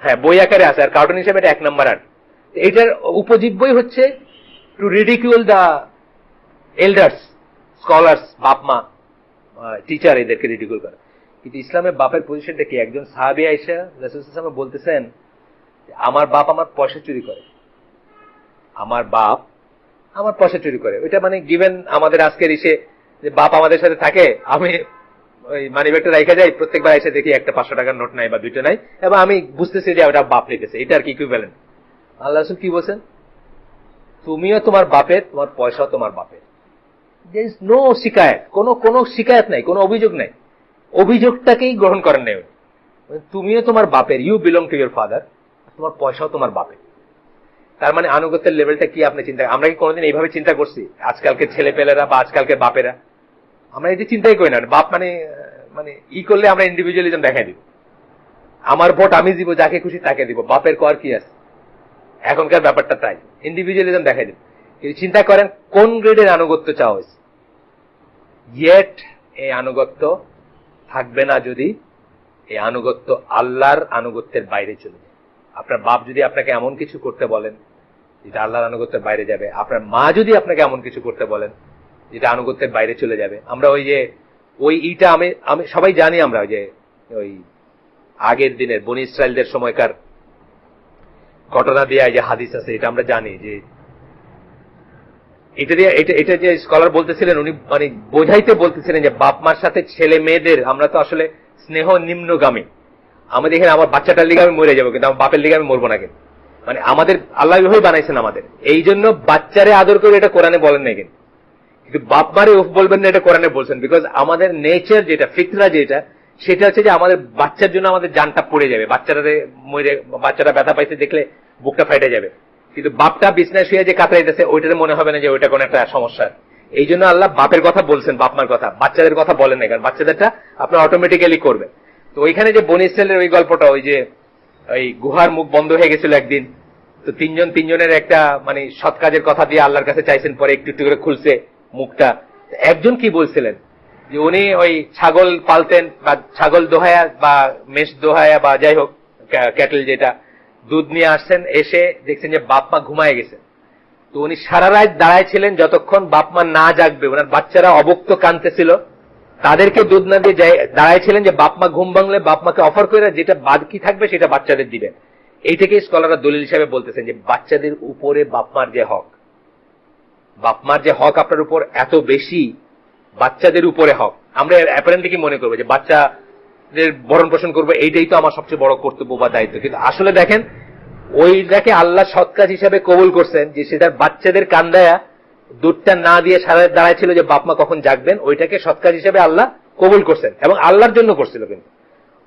হ্যাঁ বই আকারে আছে, আর কার্টুন হিসেবে এটা 1 নম্বর। আর এটার উপজীব্যই হচ্ছে to ridicule the elders, scholars, বাপ মা, টিচার, এদেরকে রিডিকুল করে। কিন্তু ইসলামে বাপের পজিশনটা কি? একজন সাহাবী আয়েশা রাসূল সাল্লাল্লাহু আলাইহি ওয়াসাল্লাম বলতেছেন, আমার বাপ আমার পয়সা চুরি করে, আমার বাপ আমার পয়সা চুরি করে। ওইটা মানে গিভেন আমাদের আজকের ইসে যে বাপ আমাদের সাথে থাকে, আমি ওই মানি ব্যাগটা রেখে যাই, প্রত্যেকবার এসে দেখি একটা 500 টাকার নোট নাই বা 2টা নাই, এবং আমি বুঝতেছি যে ওটা বাপ রেখেছে, এটা আর কি ইকুইভ্যালেন্ট। আল্লাহ রাসূল কি বলছেন? তুমিও তোমার বাপের, তোমার পয়সাও তোমার বাপের। দেয়ার ইজ নো শিকায়ত, কোনো শিকায়ত নাই, কোনো অভিযোগ নাই, অভিযোগটাকেই গ্রহণ করেন নাই। তুমিও তোমার বাপের, you belong to your father, তোমার পয়সাও তোমার বাপের। তার মানে আনুগত্যের লেভেলটা কি আপনি চিন্তা, আমরা কি কোনোদিন এইভাবে চিন্তা করছি? আজকালকে ছেলে পেলেরা বা আজকালকে বাপেরা আমরা এই যে চিন্তাই করি না। বাপ মানে মানে ই করলে আমরা ইন্ডিভিজুয়ালিজম দেখাই দিব, আমার ভোট আমি দিব, যাকে খুশি তাকে দিব, বাপের কর কি আছে? এখনকার ব্যাপারটা তাই, ইন্ডিভিজুয়ালিজম দেখাই দিব। কিন্তু চিন্তা করেন কোন গ্রেডের আনুগত্য চাওয়া হয়েছে। ইয়েট এই আনুগত্য থাকবে না যদি এই আনুগত্য আল্লাহর আনুগত্যের বাইরে চলে যায়। আপনার বাপ যদি আপনাকে এমন কিছু করতে বলেন যেটা আল্লাহর আনুগত্যের বাইরে যাবে, আপনার মা যদি আপনাকে এমন কিছু করতে বলেন যেটা আনুগত্যের বাইরে চলে যাবে। আমরা ওই যে ওই ইটা আমি সবাই জানি, আমরা যে ওই আগের দিনের বনি ইসরায়েলদের সময়কার ঘটনা দিয়ে যে হাদিস আছে, এটা আমরা জানি যে এটা যে স্কলার বলতেছিলেন, উনি মানে বোঝাইতে বলতেছিলেন যে বাপ মার সাথে ছেলে মেয়েদের, আমরা তো আসলে স্নেহ নিম্নগামী, আমাদের এখানে আমার বাচ্চাটার লিগে আমি মরে যাবো কিন্তু আমার বাপের লিগে আমি মরবো না, কিন্তু মানে আমাদের আল্লাহ এভাবেই বানাইছেন আমাদের, এই জন্য বাচ্চারে আদর করে এটা কোরআনে বলেন না, কিন্তু বাপ মারে উফ বলবেন না, এটা কোরআনে বলছেন। বিকজ আমাদের নেচার যেটা, ফিতরা যেটা, সেটা হচ্ছে যে আমাদের বাচ্চার জন্য আমাদের জানটা পড়ে যাবে, বাচ্চারা ব্যথা পাইতে দেখলে বুকটা ফাইটে যাবে, কিন্তু বাপটা বিছনায় শুয়ে যে কাতরাইতেছে ওইটাতে মনে হবে না যে ওইটা কোনো একটা সমস্যা। এই জন্য আল্লাহ বাপের কথা বলছেন, বাপ মার কথা, বাচ্চাদের কথা বলেন না, কারণ বাচ্চাদেরটা আপনার অটোমেটিক্যালি করবে। তো ওইখানে যে বনি ইসরায়েলের ওই গল্পটা, ওই যে ওই গুহার মুখ বন্ধ হয়ে গেছিল একদিন, তো তিনজনের একটা মানে সৎ কাজের কথা দিয়ে আল্লাহর কাছে চাইছেন, পরে একটু একটু করে খুলছে মুখটা। একজন কি বলছিলেন যে উনি ওই ছাগল পালতেন বা ছাগল দোহায়া বা মেষ দোহায়া বা যাই হোক ক্যাটেল, যেটা দুধ নিয়ে আসছেন, এসে দেখছেন যে বাপ মা ঘুমায় গেছে। তো উনি সারা রাত দাঁড়ায় ছিলেন যতক্ষণ বাপ মা না জাগবে, ওনার বাচ্চারা অবক্ত কাঁদতেছিল, তাদেরকে দুধ না দিয়ে দাঁড়ায় ছিলেন যে বাপ মা ঘুম ভাঙলে বাপ মাকে অফার করে যেটা বাকি থাকবে সেটা বাচ্চাদের দিবেন। এই থেকে স্কলাররা দলিল হিসাবে বলতেছেন যে বাচ্চাদের উপরে বাপ মার যে হক, বাপ মার যে হক আপনার উপর এত বেশি, বাচ্চাদের উপরে হক। আমরা অ্যাপারেন্টলি কি মনে করবো যে বাচ্চাদের ভরণ পোষণ করবো, এইটাই তো আমার সবচেয়ে বড় কর্তব্য বা দায়িত্ব, কিন্তু আসলে দেখেন ওইটাকে আল্লাহ সৎ কাজ হিসাবে কবুল করছেন, যে সেটার বাচ্চাদের কান্দায়া দুধটা না দিয়ে সারা দাঁড়ায় ছিল যে বাপ মা কখন জাগবেন, ওইটাকে সৎ কাজ হিসাবে আল্লাহ কবুল করছেন এবং আল্লাহর জন্য করছিল। কিন্তু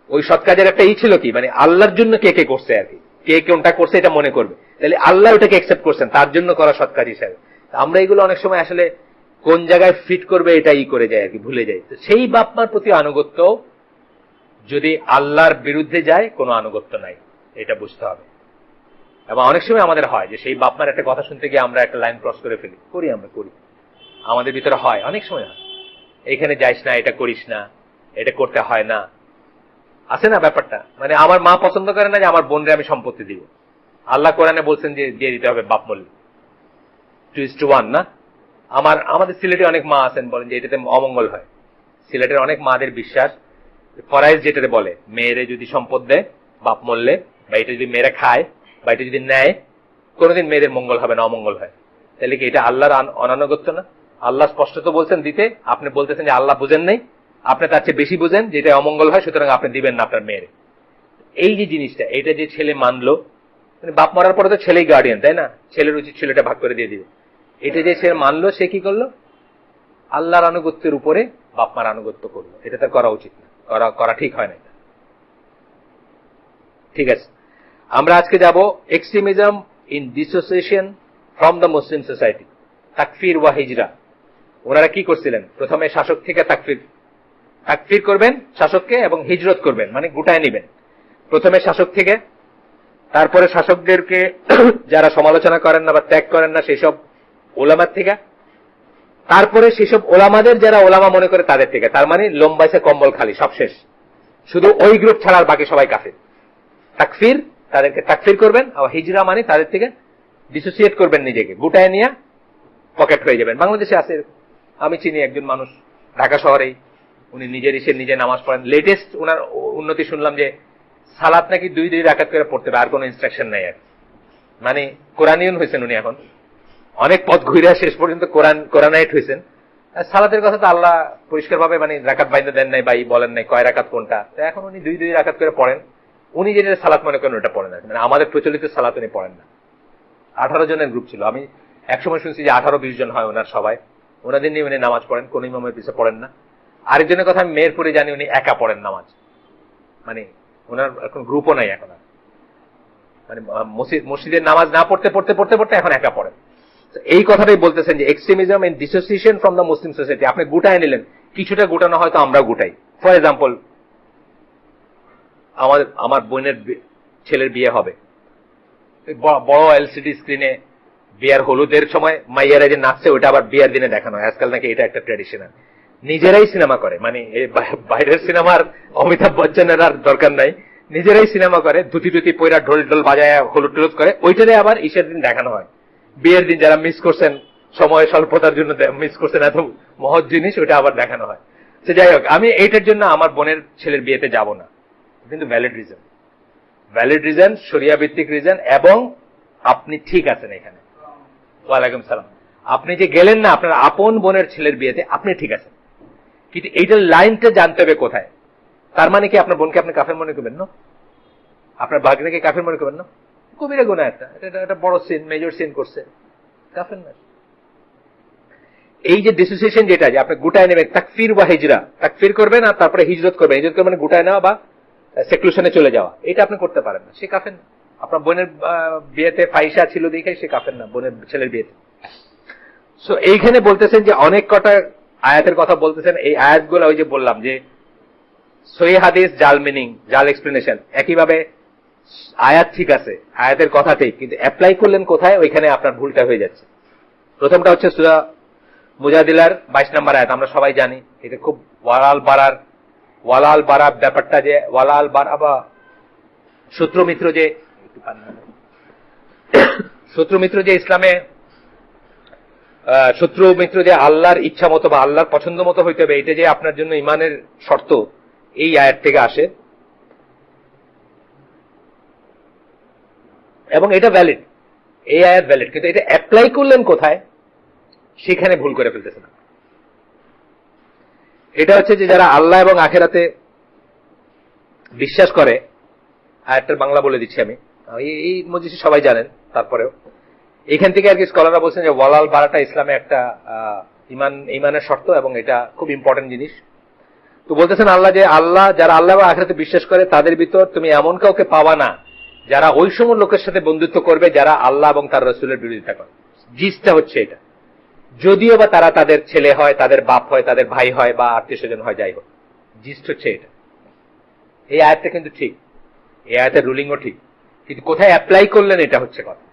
ওই সৎ কাজের একটা ই ছিল কি, মানে আল্লাহর জন্য কে কে করছে আর কি, কে কোনটা করছে এটা মনে করবে, তাহলে আল্লাহ ওটাকে অ্যাকসেপ্ট করছেন তার জন্য করা সৎ কাজ হিসাবে। আমরা এগুলো অনেক সময় আসলে কোন জায়গায় ফিট করবে এটা ই করে যায় আর কি, ভুলে যায়। তো সেই বাপ মার প্রতি আনুগত্য যদি আল্লাহর বিরুদ্ধে যায়, কোনো আনুগত্য নাই, এটা বুঝতে হবে। এবং অনেক সময় আমাদের হয় যে সেই বাপ মার একটা কথা শুনতে গিয়ে আমরা একটা লাইন ক্রস করে ফেলি, আমরা করি, আমাদের ভিতরে হয়, অনেক সময় হয়, এখানে যাইস না, এটা করিস না, এটা করতে হয় না, আছে না ব্যাপারটা। মানে আমার মা পছন্দ করে না যে আমার বোনরে আমি সম্পত্তি দিব, আল্লাহ কোরআনে বলছেন যে দিয়ে দিতে হবে বাপ মূল্য 2:1 না। আমাদের সিলেটে অনেক মা আছেন বলেন যে এটাতে অমঙ্গল হয়। সিলেটের অনেক মাদের বিশ্বাস, ফরাইজ যেটাতে বলে, মেয়েরে যদি সম্পদ দেয় বাপ মূল্যে, বা এটা যদি মেয়েরা খায় বা এটা যদি নেয়, কোনোদিন মেয়েদের মঙ্গল হবে না, অমঙ্গল হয়। তাহলে কি এটা আল্লাহর অনানুগত্য না? আল্লাহ স্পষ্ট তো বলছেন দিতে, আপনি বলতেছেন যে আল্লাহ বুঝেন নাই, আপনি তার চেয়ে বেশি বুঝেন যে এটা অমঙ্গল হয়, সুতরাং আপনি দিবেন না আপনার মেয়েরে। এই যে জিনিসটা, এটা যে ছেলে মানলো, মানে বাপ মরার পরে তো ছেলেই গার্ডিয়ান, তাই না? ছেলের উচিত ছেলেটা ভাগ করে দিয়ে দিবে। এটা যে ছেলে মানলো, সে কি করলো? আল্লাহর আনুগত্যের উপরে বাপ মার আনুগত্য করলো। এটা তার করা উচিত না, করা ঠিক হয় না। ঠিক আছে, আমরা আজকে যাব extremism in dissociation from the Muslim society, তাকফির ওয়া হিজরা। ওনারা কি করছিলেন? প্রথমে শাসক থেকে তাকফির করবেন শাসককে, এবং হিজরত করবেন, মানে গুটায় নিবেন। প্রথমে শাসক থেকে, তারপরে শাসকদেরকে যারা সমালোচনা করেন না বা ত্যাগ করেন না সেসব ওলামার থেকে, তারপরে সেসব ওলামাদের যারা ওলামা মনে করে তাদের থেকে। তার মানে লম্বাইছে কম্বল খালি, সব শেষ, শুধু ওই গ্রুপ ছাড়া আর বাকি সবাই কাফির। তাকফির, তাদেরকে তাকফির করবেন। আর হিজরা মানে তাদের থেকে ডিসোসিয়েট করবেন, নিজেকে গুটায় নিয়ে পকেট হয়ে যাবেন। বাংলাদেশে আছে, আমি চিনি একজন মানুষ ঢাকা শহরেই, উনি নিজের এসে নিজে নামাজ পড়েন। লেটেস্ট ওনার উন্নতি শুনলাম যে সালাত নাকি 2 রাকাত করে পড়তে হবে, আর কোনো ইনস্ট্রাকশন নাই। আর মানে কোরআনিয়ন হয়েছেন উনি, এখন অনেক পথ ঘুরে শেষ পর্যন্ত কোরআনাইট হয়েছেন। সালাতের কথা তো আল্লাহ পরিষ্কার ভাবে মানে রাকাত বাইন্দা দেন নাই, বা বলেন নাই কয় রাকাত কোনটা। এখন উনি 2 রাকাত করে পড়েন। উনি যেটা সালাত মনে করেন ওটা পড়েন না, মানে আমাদের প্রচলিত সালাত উনি পড়েন না। 18 জনের গ্রুপ ছিল, আমি একসময় শুনছি যে 18-20 জন হয় ওনার সবাই। ওনাদের নিয়ে উনি নামাজ পড়েন, কোন ইমামের পিছনে পড়েন না। আরেকজনের কথা আমি মেহেরপুরে জানি, উনি একা পড়েন নামাজ, মানে ওনার এখন গ্রুপও নাই এখন। মানে মসজিদের নামাজ না পড়তে পড়তে পড়তে পড়তে এখন একা পড়েন। এই কথাটাই বলতেছেন যে extremism and dissociation from the Muslim society. আপনি গুটায় নিলেন, কিছুটা গুটানো হয়তো আমরা গুটাই। ফর এক্সাম্পল, আমার বোনের ছেলের বিয়ে হবে, বড় এলসিডি স্ক্রিনে বিয়ার হলুদের সময় মাইয়ারা যে নাচছে, ওটা আবার বিয়ার দিনে দেখানো হয় আজকাল, নাকি এটা একটা ট্র্যাডিশনাল। নিজেরাই সিনেমা করে, মানে বাইরের সিনেমার অমিতাভ বচ্চনের আর দরকার নাই, নিজেরাই সিনেমা করে, ধুতি পয়রা ঢোল ঢোল বাজায় হলুদ টলুদ করে, ওইটারে আবার ঈশের দিন দেখানো হয়। বিয়ের দিন যারা মিস করছেন, সময় স্বল্পতার জন্য মিস করছেন এত মহৎ জিনিস, ওটা আবার দেখানো হয়। সে যাই হোক, আমি এইটার জন্য আমার বোনের ছেলের বিয়েতে যাব না, কিন্তু ভ্যালিড রিজন, শরিয়া ভিত্তিক রিজন, এবং আপনি ঠিক আছেন এখানে। ওয়ালাইকুম সালাম। আপনি যে গেলেন না আপনার আপন বোনের ছেলের বিয়েতে, আপনি ঠিক আছেন, কিন্তু এইটার লাইনটা জানতে হবে কোথায়। তার মানে কি আপনার বোনকে আপনি কাফের মনে করবেন না? আপনার ভাগ্নেকে কাফের মনে করবেন না? কবিরা গুনাহ, একটা বড় সিন, মেজর সিন করছে, কাফের না। এই যে ডিসোসিয়েশন, যেটা যে আপনি গুটায় নেবেন, তাকফির বা হিজরা, তাকফির করবেন আর তারপরে হিজরত করবেন। হিজরত করবেন গুটায় নেওয়া বা সেক্লুশনে চলে যাওয়া, এটা আপনি করতে পারেন না, সে কাফের না। আপনার বোনের বিয়েতে ফাইসা ছিল দেখে সে কাফের না, বোনের ছেলের বিয়েতে। সো এইখানে বলতেছেন যে অনেক কটা আয়াতের কথা বলতেছেন। এই আয়াতগুলো ওই যে বললাম যে সহিহ হাদিস, জাল মিনিং, জাল এক্সপ্লেনেশন। একইভাবে আয়াত ঠিক আছে, আয়াতের কথা ঠিক, কিন্তু অ্যাপ্লাই করলেন কোথায়, ওইখানে আপনার ভুলটা হয়ে যাচ্ছে। প্রথমটা হচ্ছে সূরা মুজাদিলার 22 নম্বর আয়াত। আমরা সবাই জানি এটা খুব ওয়ালাল বারা ব্যাপারটা, যে ওয়ালাল বারা বা শত্রু মিত্র যে ইসলামে শত্রু মিত্র যে আল্লাহর ইচ্ছা মতো বা আল্লাহর পছন্দ মতো হইতে হবে, এটা যে আপনার জন্য ইমানের শর্ত, এই আয়াত থেকে আসে, এবং এটা ভ্যালিড, এই আয়াত ভ্যালিড, কিন্তু এটা অ্যাপ্লাই করলেন কোথায়, সেখানে ভুল করে ফেলতেছেন। এটা হচ্ছে যে যারা আল্লাহ এবং আখেরাতে বিশ্বাস করে, আয়াতটার বাংলা বলে দিচ্ছি আমি, এই মজলিসে সবাই জানেন, তারপরেও এখান থেকে আর কি স্কলাররা বলছেন যে ওয়ালাল বারাটা ইসলামে একটা ইমানের শর্ত, এবং এটা খুব ইম্পর্টেন্ট জিনিস। তো বলতেছেন আল্লাহ যারা আল্লাহ বা আখিরাতে বিশ্বাস করে, তাদের ভিতর তুমি এমন কাউকে পাবা না যারা ওই সময় লোকের সাথে বন্ধুত্ব করবে যারা আল্লাহ এবং তার রাসূলের বিরোধিতা করে। জিসটা হচ্ছে এটা, যদিও বা তারা তাদের ছেলে হয়, তাদের বাপ হয়, তাদের ভাই হয়, বা আত্মীয় স্বজন হয়, যাই হোক, জিস্ট হচ্ছে এটা। এই আয়াতটা কিন্তু ঠিক, এই আয়াতের রুলিংও ঠিক, কিন্তু কোথায় অ্যাপ্লাই করলেন এটা হচ্ছে কথা।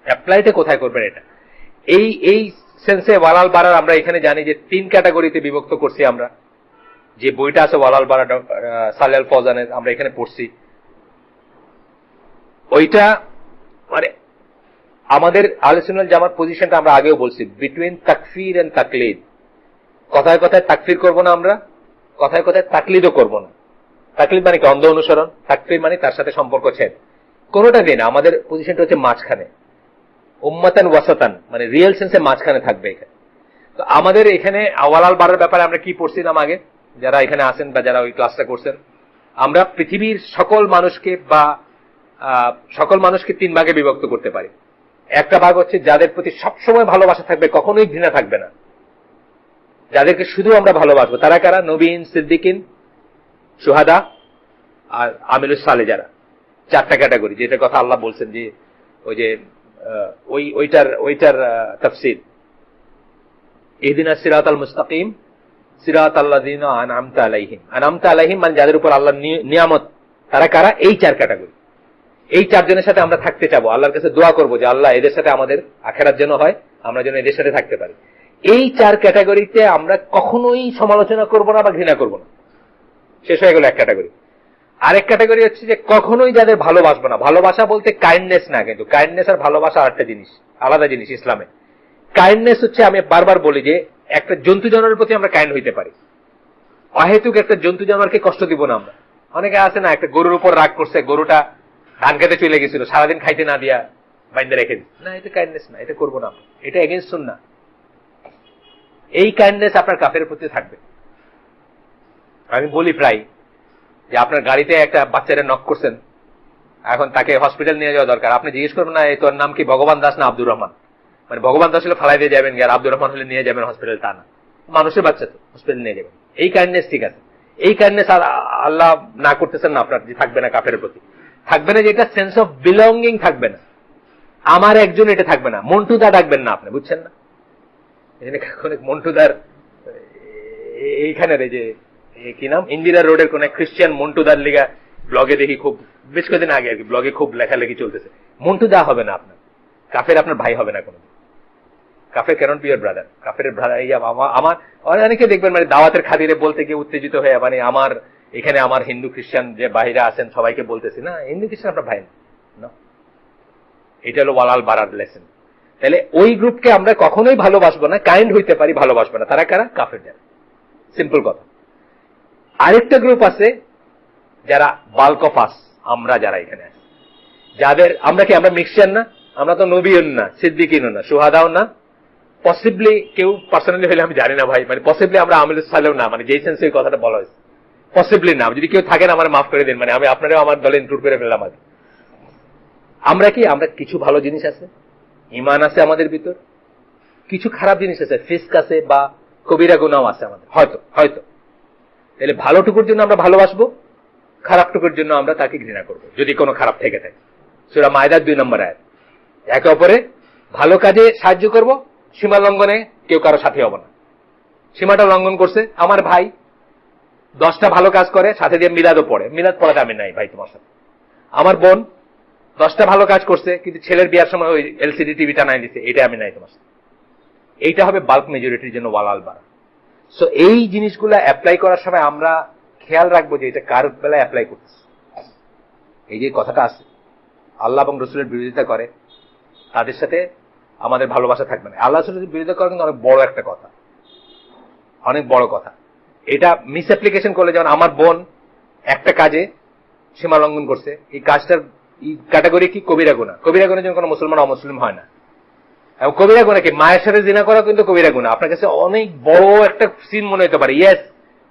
অ্যাপ্লাইটা কোথায় করবেন এটা, এই সেন্সে ওয়ালাল বারার আমরা এখানে জানি যে 3 ক্যাটাগরিতে বিভক্ত করছি আমরা। যে বইটা আছে ওয়ালাল বারা সালেহ আল ফওজানের, আমরা এখানে পড়ছি, ওইটা মানে আমাদের আহলে সুন্নাত ওয়াল জামাত পজিশনটা আমরা আগেও বলছি, বিটুইন তাকফির এন্ড তাকলিদ। কথায় কথায় তাকফির করব না আমরা, কথায় কথায় তাকলিদও করব না। তাকলিদ মানে কি? অন্ধ অনুসরণ। তাকফির মানে তার সাথে সম্পর্ক ছেদ। কোনোটা দিন আমাদের পজিশনটা হচ্ছে মাঝখানে, উম্মাতান ওয়াসাতান, মানে রিয়েল সেন্সে মাঝখানে থাকবে এখানে। তো আমাদের এখানে ওয়ালাল বারার ব্যাপারে আমরা কি পড়ছিলাম আগে, যারা এখানে আছেন বা যারা ওই ক্লাসটা করছেন, আমরা পৃথিবীর সকল মানুষকে 3 ভাগে বিভক্ত করতে পারি। একটা ভাগ হচ্ছে যাদের প্রতি সবসময় ভালোবাসা থাকবে, কখনোই ঘৃণা থাকবে না, যাদেরকে শুধু আমরা ভালোবাসবো। তারা কারা? নবীন, সিদ্দিকিন, শুহাদা আর আমিলুস সালে যারা। 4টা ক্যাটাগরি, যেটার কথা আল্লাহ বলছেন যে ওই যে ওইটার তাফসীর, ইহদিনাস সিরাতাল মুস্তাকিম সিরাতাল্লাযিনা আনআমতা আলাইহিম। আনআমতা আলাইহিম মানে যাদের উপর আল্লাহর নিয়ামত। তারা কারা? এই 4 ক্যাটাগরি। এই 4 জনের সাথে আমরা থাকতে চাবো, আল্লাহর কাছে দোয়া করবো যে আল্লাহ এদের সাথে আমাদের আখিরাত যেন হয়, আমরা যেন এদের সাথে থাকতে পারি। এই 4 ক্যাটাগরিতে আমরা কখনোই সমালোচনা করবো না বা ঘৃণা করবো না। শেষ হয়ে গেল এক ক্যাটাগরি। আরেক ক্যাটাগরি হচ্ছে যে কখনোই যাদের ভালোবাসবো না। ভালোবাসা বলতে কাইন্ডনেস না, কিন্তু কাইন্ডনেস আর ভালোবাসা আরেকটা জিনিস, আলাদা জিনিস ইসলামে। কাইন্ডনেস হচ্ছে, আমি বারবার বলি যে একটা জন্তু জানোয়ারের প্রতি আমরা কাইন্ড হইতে পারি। অহেতুক একটা জন্তু জানোয়ারকে কষ্ট দিব না আমরা। অনেকে আছে না, একটা গরুর উপর রাগ করছে, গরুটা ধান খেতে চলে গেছিল, সারাদিন খাইতে না দিয়া বাইন্দা রেখে দিচ্ছে, না, এটা কাইন্ডনেস না, এটা করবো না, এটা এগেইনস্ট সুন্নাহ। এই কাইন্ডনেস আপনার কাফেরের প্রতি থাকবে। আমি বলি প্রায় যে আপনার গাড়িতে একটা বাচ্চারা নক করছেন, এখন তাকে হসপিটাল নিয়ে যাওয়া দরকার, আপনি জিজ্ঞেস করবেন না তোর নাম কি, ভগবান দাস না আব্দুর রহমান? মানে ভগবান দাস হলে ফালাই দিয়ে যাবেন, আর আব্দুর রহমান হলে নিয়ে যাবেন হসপিটাল, তা না, মানুষের বাচ্চা তো, হসপিটাল নিয়ে যাবেন। এই কাইন্ডনেস ঠিক আছে। এই কাইন্ডনেস আল্লাহ না করতেছেন না আপনার, যে থাকবে না কাফেরের প্রতি, থাকবে না যে এটা সেন্স অফ বিলঙ্গিং থাকবে না, আমার একজন এটা থাকবে না। মন্টুদা ডাকবেন না আপনি, বুঝছেন না? মন্টুদার এইখানের এই যে কি নাম, ইন্দিরা রোডের কোন খ্রিস্টান মন্টুদার লিগা ব্লগে দেখি, খুব বেশ কয়েকদিন আগে আর কি, ব্লগে খুব লেখালেখি চলতেছে। মন্টুদা হবে না আপনার, কাফের আপনার ভাই হবে না কোনো। কাফের ক্যানট বি ইওর ব্রাদার। কাফের ব্রাদার আমার অনেকে দেখবেন মানে দাওয়াতের খাতিরে বলতে গিয়ে উত্তেজিত হয়ে, মানে আমার এখানে আমার হিন্দু খ্রিস্টান যে বাইরে আছেন সবাইকে বলতেছি, না, হিন্দু খ্রিস্টান আপনার ভাই না। এটা হলো ওয়ালাল বারার লেসন। তাহলে ওই গ্রুপকে আমরা কখনোই ভালোবাসবো না, কাইন্ড হইতে পারি, ভালোবাসবো না। তারা কারা? কাফের যারা। সিম্পল কথা। আরেকটা গ্রুপ আছে যারা বাল্ক অফ আস, আমরা যারা এখানে আছি, যাদের আমরা কি, আমরা মিক্সচার না, আমরা তো নবীও না, সিদ্দিকিনও না, শুহাদাও না, পসিবলি কেউ পার্সোনালি হলে আমি জানি না ভাই, মানে পসিবলি আমরা আমিলুস সালেও না, মানে যেই সেন্সে কথাটা বলা হয়েছে, পসিবলি না। যদি কেউ থাকেন আমার মাফ করে দিন, মানে আমি আপনারাও আমার দলে ইনক্লুড করে ফেললাম। আমরা কি, আমরা কিছু ভালো জিনিস আছে, ঈমান আছে আমাদের ভিতর, কিছু খারাপ জিনিস আছে, ফিস্ক আছে বা কবিরা গুনাহ আছে আমাদের, হয়তো। তাহলে ভালোটুকুর জন্য আমরা ভালোবাসবো, খারাপটুকুর জন্য আমরা তাকে ঘৃণা করবো, যদি কোনো খারাপ থেকে থাকে। সূরা মায়দার 2 নম্বর আয়াত। একে অপরে ভালো কাজে সাহায্য করব, সীমা লঙ্ঘনে কেউ কারো সাথে হব না। সীমাটা লঙ্ঘন করছে আমার ভাই, 10টা ভালো কাজ করে, সাথে দিয়ে মিলাদও পড়ে, মিলাদ পড়াতে আমি নাই ভাই তোমার সাথে। আমার বোন 10টা ভালো কাজ করছে, কিন্তু ছেলের বিয়ার সময় ওই এলসিডি টিভিটা নাই দিচ্ছে, এটা আমি নাই তোমার সাথে। এইটা হবে বাল্ক মেজরিটির জন্য ওয়ালাল বারা। সো এই জিনিসগুলো অ্যাপ্লাই করার সময় আমরা খেয়াল রাখবো যে এটা কার বেলায় অ্যাপ্লাই করতেছে। এই যে কথাটা আছে, আল্লাহ এবং রসুলের বিরোধিতা করে তাদের সাথে আমাদের ভালোবাসা থাকবে না। আল্লাহ রসুলের বিরোধিতা করা কিন্তু অনেক বড় একটা কথা, অনেক বড় কথা। এটা মিস অ্যাপ্লিকেশন করলে, যেমন আমার বোন একটা কাজে সীমা লঙ্ঘন করছে, এই কাজটার ক্যাটাগরি কি? কবিরা গুনাহ। কবিরা গুনাহের জন্য কোনো মুসলমান অমুসলিম হয় না। এবং কবিরা গুনাহ কি? মায়ের সাথে জিনা করা কিন্তু কবিরা গুনাহ। আপনার কাছে অনেক বড় একটা সিন মনে হতে পারে, ইয়েস,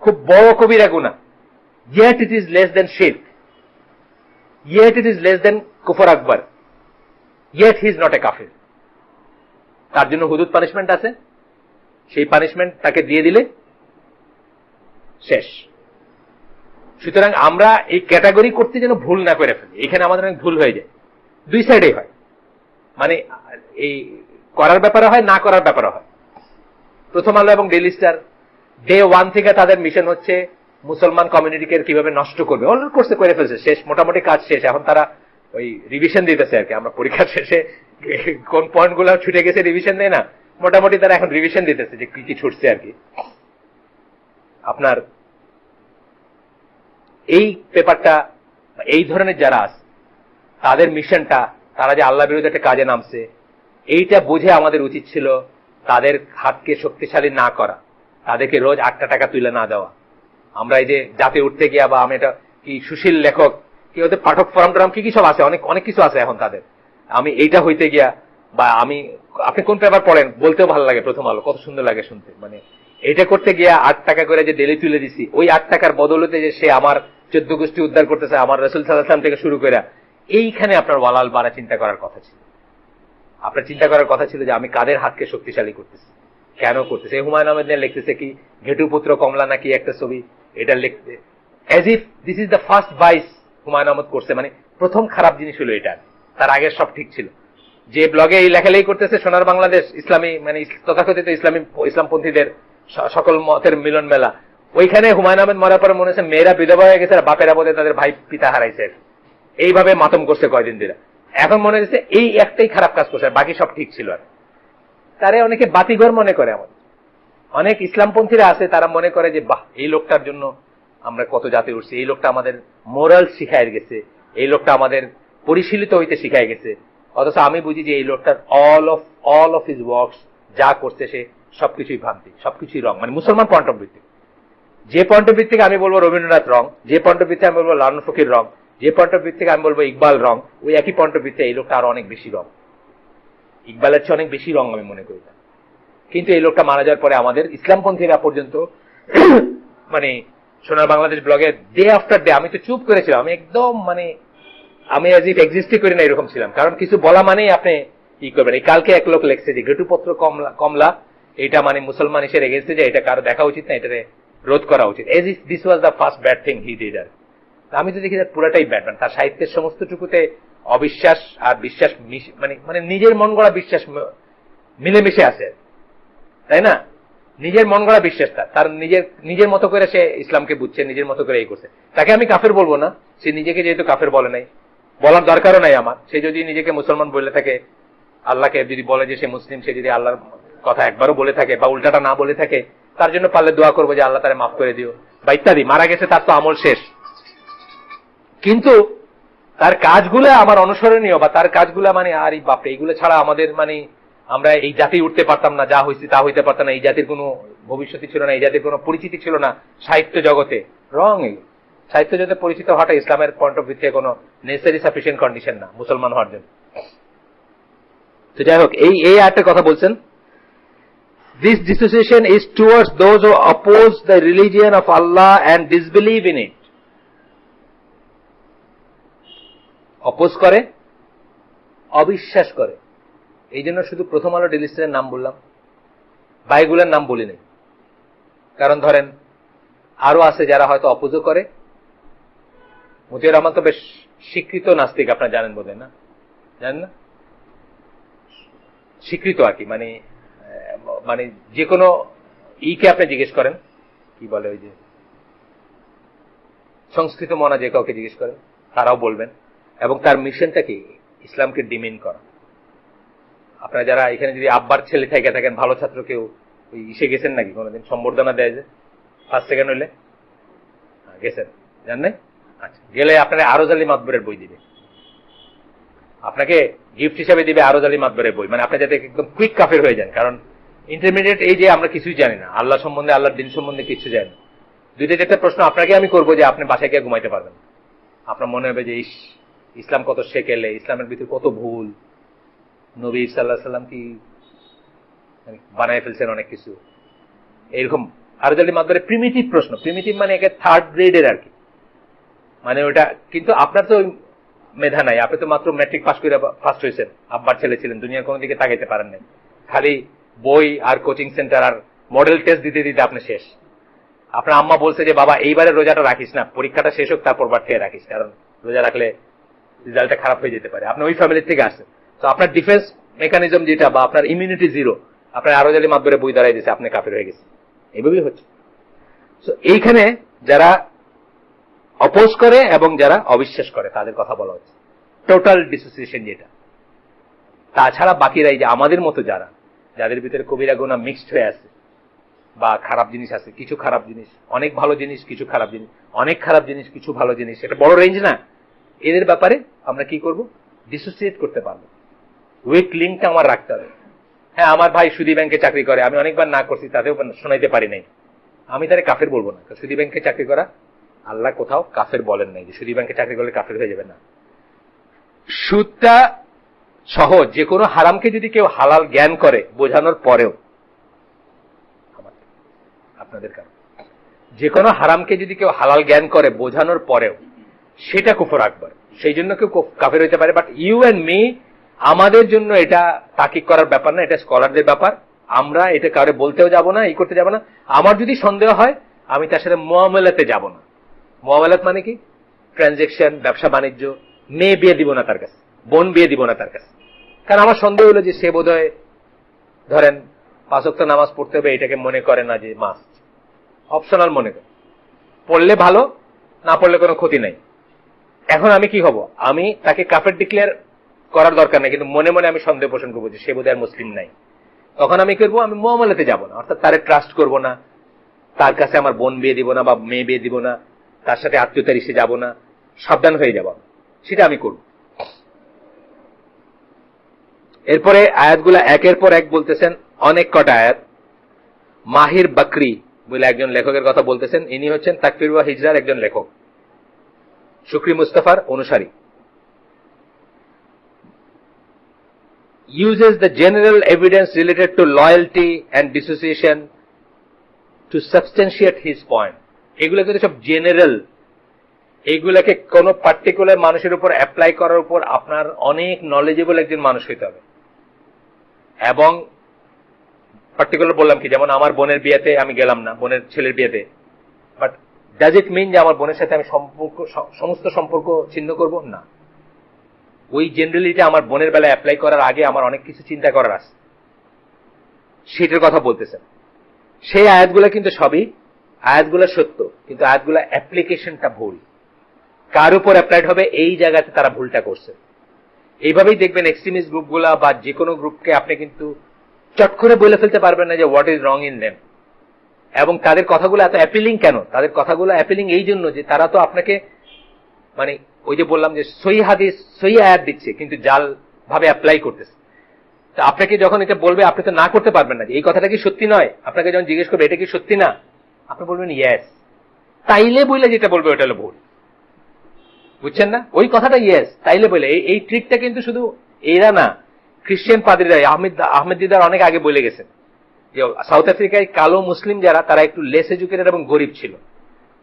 খুব বড় কবিরা গুনাহ, yet it is less than shirk, yet it is less than কুফর আকবার, yet he is not a kafir। তার জন্য হুদুদ পানিশমেন্ট আছে, সেই পানিশমেন্ট তাকে দিয়ে দিলে শেষ। সুতরাং আমরা এই ক্যাটাগরি করতে যেন ভুল না করে ফেলি। এখানে আমাদের অনেক ভুল হয়ে যায়, দুই সাইডেই হয়, মানে এই করার ব্যাপারে হয়, না করার ব্যাপারে হয়। প্রথম আলো এবং ডেইলি স্টার ডে 1 থেকে তাদের মিশন হচ্ছে মুসলমান কমিউনিটিকে কিভাবে নষ্ট করবে। অলরেডি কোর্সে করে ফেলছে, শেষ, মোটামুটি কাজ শেষ। এখন তারা ওই রিভিশন দিতেছে আর কি। আমরা পরীক্ষার শেষে কোন পয়েন্ট গুলো ছুটে গেছে রিভিশন দেয় না, মোটামুটি তারা এখন রিভিশন দিতেছে যে কি কি ছুটছে আর কি। আপনার এই পেপারটা, এই ধরনের যারা আছে তাদের মিশনটা, তারা যে আল্লাহ বিরোধী একটা কাজে নামছে, এইটা বুঝে আমাদের উচিত ছিল তাদের হাতকে শক্তিশালী না করা, তাদেরকে রোজ 8টা টাকা তুলে না দেওয়া। আমরা এই যে জাতে উঠতে গিয়া, বা আমি এটা কি সুশীল লেখক, কি ওদের পাঠক ফোরাম টোরাম কি কি সব আছে, অনেক কিছু আছে এখন তাদের। আমি এইটা হইতে গিয়া, বা আপনি কোন পেপার পড়েন, বলতেও ভালো লাগে, প্রথম আলো, কত সুন্দর লাগে শুনতে। মানে এটা করতে গিয়া 8 টাকা করে যে ডেলি তুলে দিছি, ওই 8 টাকার বদলতে যে সে আমার 14 গোষ্ঠী উদ্ধার করতেছে, আমার রাসূল সাল্লাল্লাহু আলাইহি ওয়াসাল্লাম থেকে শুরু করে, এইখানে আপনার ওয়ালাল বাড়া চিন্তা করার কথা ছিল। আপনার চিন্তা করার কথা ছিল যে আমি কাদের হাতকে শক্তিশালী করতেছি, কেন করতেছে। হুমায়ুন আহমেদ নিয়ে লিখতেছে কি ঘেটুপুত্র কমলা নাকি একটা ছবি, এটা লিখতে as if this is the first vice Humayun Ahmed করছে, মানে প্রথম খারাপ জিনিস হলো এটা, তার আগে সব ঠিক ছিল। যে ব্লগে এই লেখালেখি করতেছে সোনার বাংলাদেশ ইসলামী, মানে তথাকথিত ইসলামপন্থীদের সকল মতের মিলন মেলা, ওইখানে হুমায়ুন আহমেদ মরার পরে মনে হচ্ছে মেয়েরা বিধবা হয়ে গেছে, বাপেরা বোধে তাদের ভাই পিতা হারাইছে, এইভাবে মাতম করছে কয়দিন ধরে। এখন মনে হচ্ছে এই একটাই খারাপ কাজ করছে, বাকি সব ঠিক ছিল। আর তারে অনেকে বাতিঘর মনে করে, আমাদের অনেক ইসলামপন্থীরা আছে, তারা মনে করে যে বাহ এই লোকটার জন্য আমরা কত জাতি উঠছি, এই লোকটা আমাদের মোরাল শিখায় গেছে, এই লোকটা আমাদের পরিশীলিত হইতে শিখায় গেছে। অথচ আমি বুঝি যে এই লোকটার অল অফ হিজ ওয়ার্কস যা করছে সে সবকিছুই ভ্রান্তি, সবকিছুই রং, মানে মুসলমান পয়েন্ট অফ ভিউ থেকে। যে পয়েন্ট অফ ভিউ থেকে আমি বলবো রবীন্দ্রনাথ রং, যে পয়েন্ট অফ ভিউ থেকে আমি বলবো লালন ফকির রং, যে পয়েন্ট অফ ভিউ থেকে আমি বলবো ইকবাল রং, ওই একই পয়েন্ট অফ ভিউ থেকে এই লোকটা আরো অনেক বেশি রং, ইকবালের চেয়ে অনেক বেশি রং আমি মনে করি। কিন্তু এই লোকটা মারা যাওয়ার পরে আমাদের ইসলামপন্থীরা পর্যন্ত মানে সোনার বাংলাদেশ ব্লগে ডে আফটার ডে আমি তো চুপ করেছিলাম, আমি একদম মানে আমি অ্যাজ ইফ এক্সিস্টই করি না এরকম ছিলাম, কারণ কিছু বলা মানেই আপনি ই করবেন। এই কালকে এক লোক লেখছে যে ঘেটুপত্র কমলা এটা মানে মুসলমান হিসেবে এগেছে, যে এটা কারো দেখা উচিত না, এটা রোধ করা উচিত, as if this was the first bad thing he did. আর আমি তো দেখি পুরাটাই ব্যাড, মানে তার সাহিত্যের সমস্তটুকুতে অবিশ্বাস আর বিশ্বাস মানে নিজের মন গড়া বিশ্বাস মিলেমিশে আছে, তাই না? নিজের মন গড়া বিশ্বাস তার নিজের মতো করে সে ইসলামকে বুঝছে, নিজের মতো করে এই করছে। তাকে আমি কাফের বলবো না, সে নিজেকে যেহেতু কাফের বলে নাই, বলার দরকারও নাই আমার। সে যদি নিজেকে মুসলমান বলে থাকে, আল্লাহকে যদি বলে যে সে মুসলিম, সে যদি আল্লাহর কথা একবারও বলে থাকে বা উল্টাটা না বলে থাকে, তার জন্য পারলে দোয়া করবো যে আল্লাহ তারে মাফ করে দিও বা ইত্যাদি। মারা গেছে, তার তো আমল শেষ, কিন্তু তার কাজগুলো আমার অনুসরণীয়, বা তার কাজগুলো মানে আর এই বাপরে এইগুলো ছাড়া আমাদের মানে আমরা এই জাতি উঠতে পারতাম না, যা হয়েছে তা হইতে পারতাম না, এই জাতির কোনো ভবিষ্যৎ ছিল না, এই জাতির কোনো পরিচিতি ছিল না সাহিত্য জগতে। রং, সাহিত্য জগতে পরিচিত হওয়াটা ইসলামের পয়েন্ট অফ ভিউ থেকে কোনো নেসেসারি সাফিসিয়েন্ট কন্ডিশন না মুসলমান হওয়ার জন্য। তো যাই হোক, এই একটা কথা বলছেন, this dissociation is towards those who oppose the religion of Allah and disbelieve in it. Oppose করে, অবিশ্বাস করে। এই জন্য শুধু প্রথম আলো ডেলিস্টের নাম বললাম, বাইগুলোর নাম বলি নাই, কারণ ধরেন আরো আছে যারা হয়তো অপোজও করে। মতিউর রহমান তো বেশ স্বীকৃত নাস্তিক, আপনারা জানেন বোধ হয়, না জানেন না? স্বীকৃত আর কি, মানে যে কোনো ইকে আপনি জিজ্ঞেস করেন, কি বলে ওই যে সংস্কৃত মনা, যে কাউকে জিজ্ঞেস করেন তারাও বলবেন। এবং তার মিশনটা কি? ইসলামকে ডিমিন করা। আপনারা যারা এখানে যদি আব্বার ছেলে থেকে থাকেন, ভালো ছাত্র কেউ ওই ইসে গেছেন নাকি কোনোদিন? সম্বর্ধনা দেয় যে ফার্স্ট সেকেন্ড হইলে, গেছেন? জান নাই? আচ্ছা, গেলে আপনারা আরজ আলী মাতবরের বই দিবে, আপনাকে গিফট হিসাবে দিবে আরজ আলী মাতবরের বই, মানে আপনি যাতে একদম কুইক কাফের হয়ে যান। কারণ ইন্টারমিডিয়েট এই যে আমরা কিছুই জানি না, আল্লাহ সম্বন্ধে, আল্লাহর দিন সম্বন্ধে কিছু জানি না। দুইটা চারটা প্রশ্ন আপনাকে আমি করবো যে আপনি বাসায় গিয়ে ঘুমাইতে পারবেন, আপনার মনে হবে যে ইসলাম কত সেকেলে, ইসলামের ভিতরে কত ভুল, নবী সাল্লাল্লাহু আলাইহি সাল্লাম কি বানায় ফেলছেন অনেক কিছু, এইরকম আরজ আলী মাতবরের প্রিমিটিভ প্রশ্ন। প্রিমিটিভ মানে একে থার্ড গ্রেডের আর কি, মানে ওটা। কিন্তু আপনার তো মেধা নাই, আপনি তো মাত্র ম্যাট্রিক পাস করে ফার্স্ট হয়েছেন, আব্বার ছেলে ছিলেন, দুনিয়ার কোনো দিকে তাকাইতে পারেন নাই, খালি বই আর কোচিং সেন্টার আর মডেল টেস্ট দিতে দিতে আপনি শেষ। আপনার আম্মা বলছে যে বাবা এইবারে রোজাটা রাখিস না, পরীক্ষাটা শেষ হোক তারপর বার থেকে রাখিস, কারণ রোজা রাখলে রেজাল্টটা খারাপ হয়ে যেতে পারে। আপনি ওই ফ্যামিলির থেকে আসছেন, তো আপনার ডিফেন্স মেকানিজম যেটা, বা আপনার ইমিউনিটি জিরো, আপনার আরজ আলী মাতবরে বই দাঁড়াই দিয়েছে, আপনি কাফের হয়ে গেছে, এইভাবেই হচ্ছে। তো এইখানে যারা অপোজ করে এবং যারা অবিশ্বাস করে তাদের কথা বলা হচ্ছে, টোটাল ডিসোসিয়েশন যেটা। তাছাড়া বাকিরা এই যে আমাদের মতো যাদের ভিতরে কবিরা গুনাহ মিক্সড হয়ে আছে, বা খারাপ জিনিস আছে, কিছু খারাপ জিনিস, অনেক ভালো জিনিস, কিছু খারাপ জিনিস, অনেক খারাপ জিনিস, কিছু ভালো জিনিস, এটা বড় রেঞ্জ না। এদের ব্যাপারে আমরা কি করব? ডিসোসিয়েট করতে পারবো। উইক লিঙ্কটা আমার রাখতে হবে। হ্যাঁ, আমার ভাই সুদী ব্যাংকে চাকরি করে, আমি অনেকবার না করছি, তাতেও শোনাইতে পারি নাই, আমি তারে কাফের বলবো না। সুদী ব্যাংকে চাকরি করা আল্লাহ কোথাও কাফের বলেন নাই যে সুদী ব্যাংকে চাকরি করলে কাফের হয়ে যাবে না। সুদটা সহজ, যে কোনো হারামকে যদি কেউ হালাল জ্ঞান করে বোঝানোর পরেও, আপনাদের কারণ যে কোনো হারামকে যদি কেউ হালাল জ্ঞান করে বোঝানোর পরেও সেটা কুফর আকবার, সেই জন্য কেউ কাফের হইতে পারে। বাট ইউ অ্যান্ড মি, আমাদের জন্য এটা তাকিক করার ব্যাপার না, এটা স্কলারদের ব্যাপার। আমরা এটা কাউরে বলতেও যাব না, করতে যাব না। আমার যদি সন্দেহ হয় আমি তার সাথে মুআমালাতে যাব না। মুআমালাত মানে কি? ট্রানজেকশন, ব্যবসা বাণিজ্য। মেয়ে বিয়ে দিব না তার কাছে, বোন বিয়ে দিব না তার কাছে, কারণ আমার সন্দেহ হলো যে সে বোধহয় ধরেন 5 ওয়াক্ত নামাজ পড়তে হবে, এটাকে মনে করে না যে মাস্ট, অপশনাল মনে করে। পড়লে ভালো, না পড়লে কোনো ক্ষতি নাই। এখন আমি কি হব? আমি তাকে কাফের ডিক্লেয়ার করার দরকার নেই, কিন্তু মনে মনে আমি সন্দেহ পোষণ করবো যে সে বোধহয় মুসলিম নাই। তখন আমি করবো, আমি মুআমালাতে যাব না, অর্থাৎ তারে ট্রাস্ট করব না, তার কাছে আমার বোন বিয়ে দিব না বা মেয়ে বিয়ে দিব না, তার সাথে আত্মীয়তার ইসে যাব না, সাবধান হয়ে যাব, সেটা আমি করব। এরপরে আয়াতগুলা একের পর এক বলতেছেন, অনেক কটা আয়াত। মাহির বকরি বলে একজন লেখকের কথা বলতেছেন, ইনি হচ্ছেন তাকফির ওয়া হিজরার একজন লেখক, শুকরি মুস্তাফার অনুসারী। uses the general evidence related to loyalty and dissociation to substantiate his point. এগুলো কিন্তু সব জেনারেল, এইগুলাকে কোন পার্টিকুলার মানুষের উপর অ্যাপ্লাই করার উপর আপনার অনেক নলেজেবল একজন মানুষ হইতে হবে। এবং পার্টিকুলার বললাম কি, যেমন আমার বোনের বিয়েতে আমি গেলাম না, বোনের ছেলের বিয়েতে, বাট ডাজ ইট মিন যে আমার বোনের সাথে আমি সমস্ত সম্পর্ক ছিন্ন করব? না। ওই জেনারেলিটা আমার বোনের বেলায় অ্যাপ্লাই করার আগে আমার অনেক কিছু চিন্তা করার আছে, সেটার কথা বলতেছেন। সেই আয়াতগুলো কিন্তু সবই আয়াতগুলো সত্য, কিন্তু আয়াতগুলো অ্যাপ্লিকেশনটা ভুল। কার উপর অ্যাপ্লাইড হবে এই জায়গাতে তারা ভুলটা করছে। এইভাবেই দেখবেন এক্সট্রিমিস্ট গ্রুপগুলা বা যে কোনো গ্রুপকে আপনি কিন্তু চট করে বলে ফেলতে পারবেন না যে what is wrong in them. এবং তাদের কথাগুলো এত অ্যাপিলিং কেন? তাদের কথাগুলো অ্যাপিলিং এই জন্য যে তারা তো আপনাকে মানে ওই যে বললাম যে সহি হাদিস সহি আয়াত দিচ্ছে, কিন্তু জাল ভাবে অ্যাপ্লাই করতেছে। তো আপনাকে যখন এটা বলবে আপনি তো না করতে পারবেন না যে এই কথাটা কি সত্যি নয়। আপনাকে যখন জিজ্ঞেস করবে এটা কি সত্যি না, আপনি বলবেন ইয়েস, তাইলে বলে যেটা বলবে ওটা হলো ভুল। বুঝছেন না? ওই কথাটা ইয়েস তাইলে বলে। এই ট্রিকটা কিন্তু শুধু এরা না, খ্রিস্টান পাদ্রীরা, আহমেদ দিদার অনেক আগে বলে গেছেন যে সাউথ আফ্রিকায় কালো মুসলিম যারা, তারা একটু লেস এডুকেটেড এবং গরিব ছিল,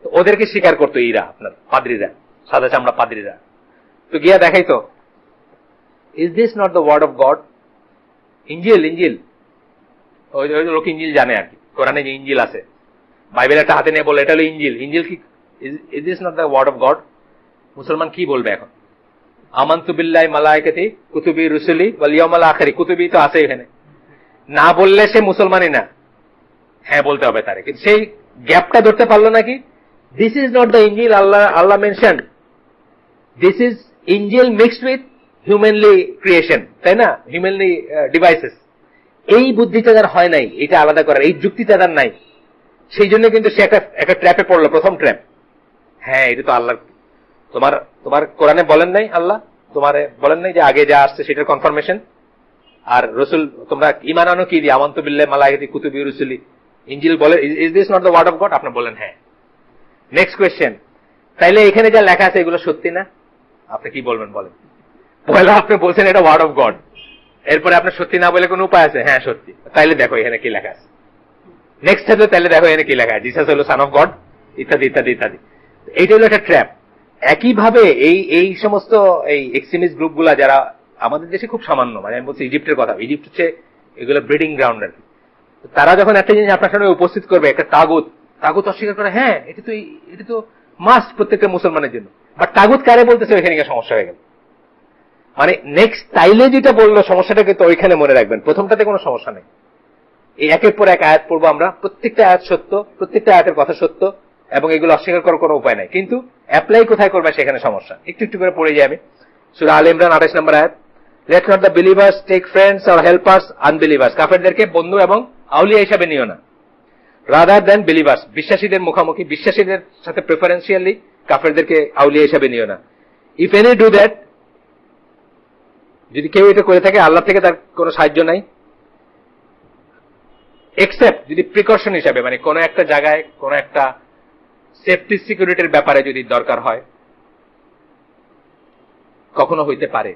তো ওদেরকে স্বীকার করতো এরা, আপনার পাদ্রীরা, সাদা চামড়া পাদ্রীরা। তো গিয়া দেখাইতো, is this not the word of God? ইঞ্জিল ওই লোক ইঞ্জিল জানে আর কি, কোরআনে যে ইঞ্জিল আছে, বাইবেল একটা হাতে নিয়ে বলে এটা হলো ইঞ্জিল কি? Is this not the word of God? মুসলমান কি বলবে এখন? আমানতু বিল্লাহি মালাইকাতি কুতুবি রুসুলি ওয়াল ইয়াউমিল আখির, কুতুবি তো আছে এখানে, না বললে সে মুসলমানই না। হ্যাঁ বলতে হবে তারে, কিন্তু সেই গ্যাপটা ধরতে পারলো নাকি? This is not the engine Allah mention, this is engine mixed with humanly creation, তাই না? Humanly devices. এই বুদ্ধিটা যার হয় নাই, এটা আলাদা করার এই যুক্তিটা যার নাই, সেই জন্য কিন্তু সে একটা ট্র্যাপে পড়লো, প্রথম ট্র্যাপ। হ্যাঁ এটা তো আল্লাহ, তোমার কোরআনে বলেন নাই, আল্লাহ তোমার বলেন নাই যে আগে যা আসছে সেটার কনফার্মেশন? আর রসুল তোমরা ঈমান আনো কি দিয়ে? আমানতু বিল্লাহি মালাইকাতি কুতুবি রুসুলি। ইনজিল বলে is this not the word of God? আপনি বলেন হ্যাঁ। নেক্সট কোয়েশ্চেন, তাইলে এখানে যা লেখা আছে এগুলো সত্যি না? আপনি কি বলবেন বলেন? পয়লা আপনি বলছেন এটা ওয়ার্ড অফ গড, এরপরে আপনার সত্যি না বলে কোনো উপায় আছে? হ্যাঁ সত্যি। তাইলে দেখো এখানে কি লেখা আছে। নেক্সট হলো, তাইলে দেখো এখানে কি লেখা আছে, জিসাস হলো সান অফ গড, ইত্যাদি ইত্যাদি ইত্যাদি। এইটা হলো একটা ট্র্যাপ। একইভাবে এই সমস্ত এই এক্সট্রিমিস্ট গ্রুপগুলা যারা আমাদের দেশে খুব সামান্য, মানে আমি বলছি ইজিপ্টের কথা, ইজিপ্ট হচ্ছে এগুলো ব্রিডিং গ্রাউন্ড আর কি। তারা যখন একটা জিনিস আপনার সামনে উপস্থিত করবে, একটা তাগুত অস্বীকার করে, হ্যাঁ এটা তো মাস্ট প্রত্যেকটা মুসলমানের জন্য, বাট তাগুত কারে বলতেছে ওইখানে গিয়ে সমস্যা হয়ে গেল। মানে নেক্সট তাইলে যেটা বললো সমস্যাটাকে তো ওইখানে মনে রাখবেন, প্রথমটাতে কোনো সমস্যা নেই। এই একের পর এক আয়াত পড়বো আমরা, প্রত্যেকটা আয়াত সত্য, প্রত্যেকটা আয়াতের কথা সত্য, এবং এগুলো অস্বীকার করার কোনো উপায় নাই, কিন্তু অ্যাপ্লাই কোথায় করবে সেখানে সমস্যা। একটু একটু করে পড়ে যাই আমি। সূরা আল ইমরান 28 নম্বর আয়াত, let not the believers take friends or helpers unbelievers, কাফেরদেরকে বন্ধু এবং আউলিয়া হিসাবে নিও না, রাদার দেন বিলিভার্স, বিশ্বাসীদের মুখামুখি, বিশ্বাসীদের সাথে প্রেফারেন্সিয়ালি কাফেরদেরকে আউলিয়া হিসাবে নিও না। ইফ এনি ডু দ্যাট, যদি কেউ এটা করে থাকে আল্লাহ থেকে তার কোনো সাহায্য নাই, এক্সেপ্ট যদি প্রিকশন হিসাবে, মানে কোনো একটা জায়গায় কোনো একটা সেফটি সিকিউরিটির ব্যাপারে যদি দরকার হয়, কখনো হইতে পারে,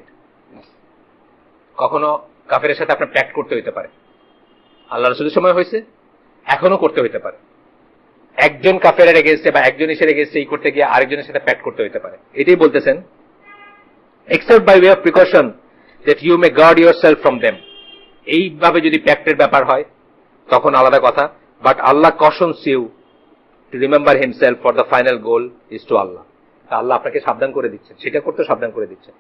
কখনো কাফেরের সাথে আপনার প্যাক্ট করতে হইতে পারে। আল্লাহ রাসূলের সময় হয়েছে, এখনো করতে হইতে পারে। একজন কাফেরের এগেইনস্টে বা একজন ইসের এগেইনস্টে এই করতে গিয়ে আরেকজনের সাথে প্যাক্ট করতে হতে পারে। এটাই বলতেছেন, except by way of precaution that you may guard yourself from them. এইভাবে যদি প্যাক্টের ব্যাপার হয় তখন আলাদা কথা, but Allah cautions you to remember himself for the final goal is to Allah. আল্লাহ আপনাকে সাবধান করে দিচ্ছেন, সেটা করতে সাবধান করে দিচ্ছেন।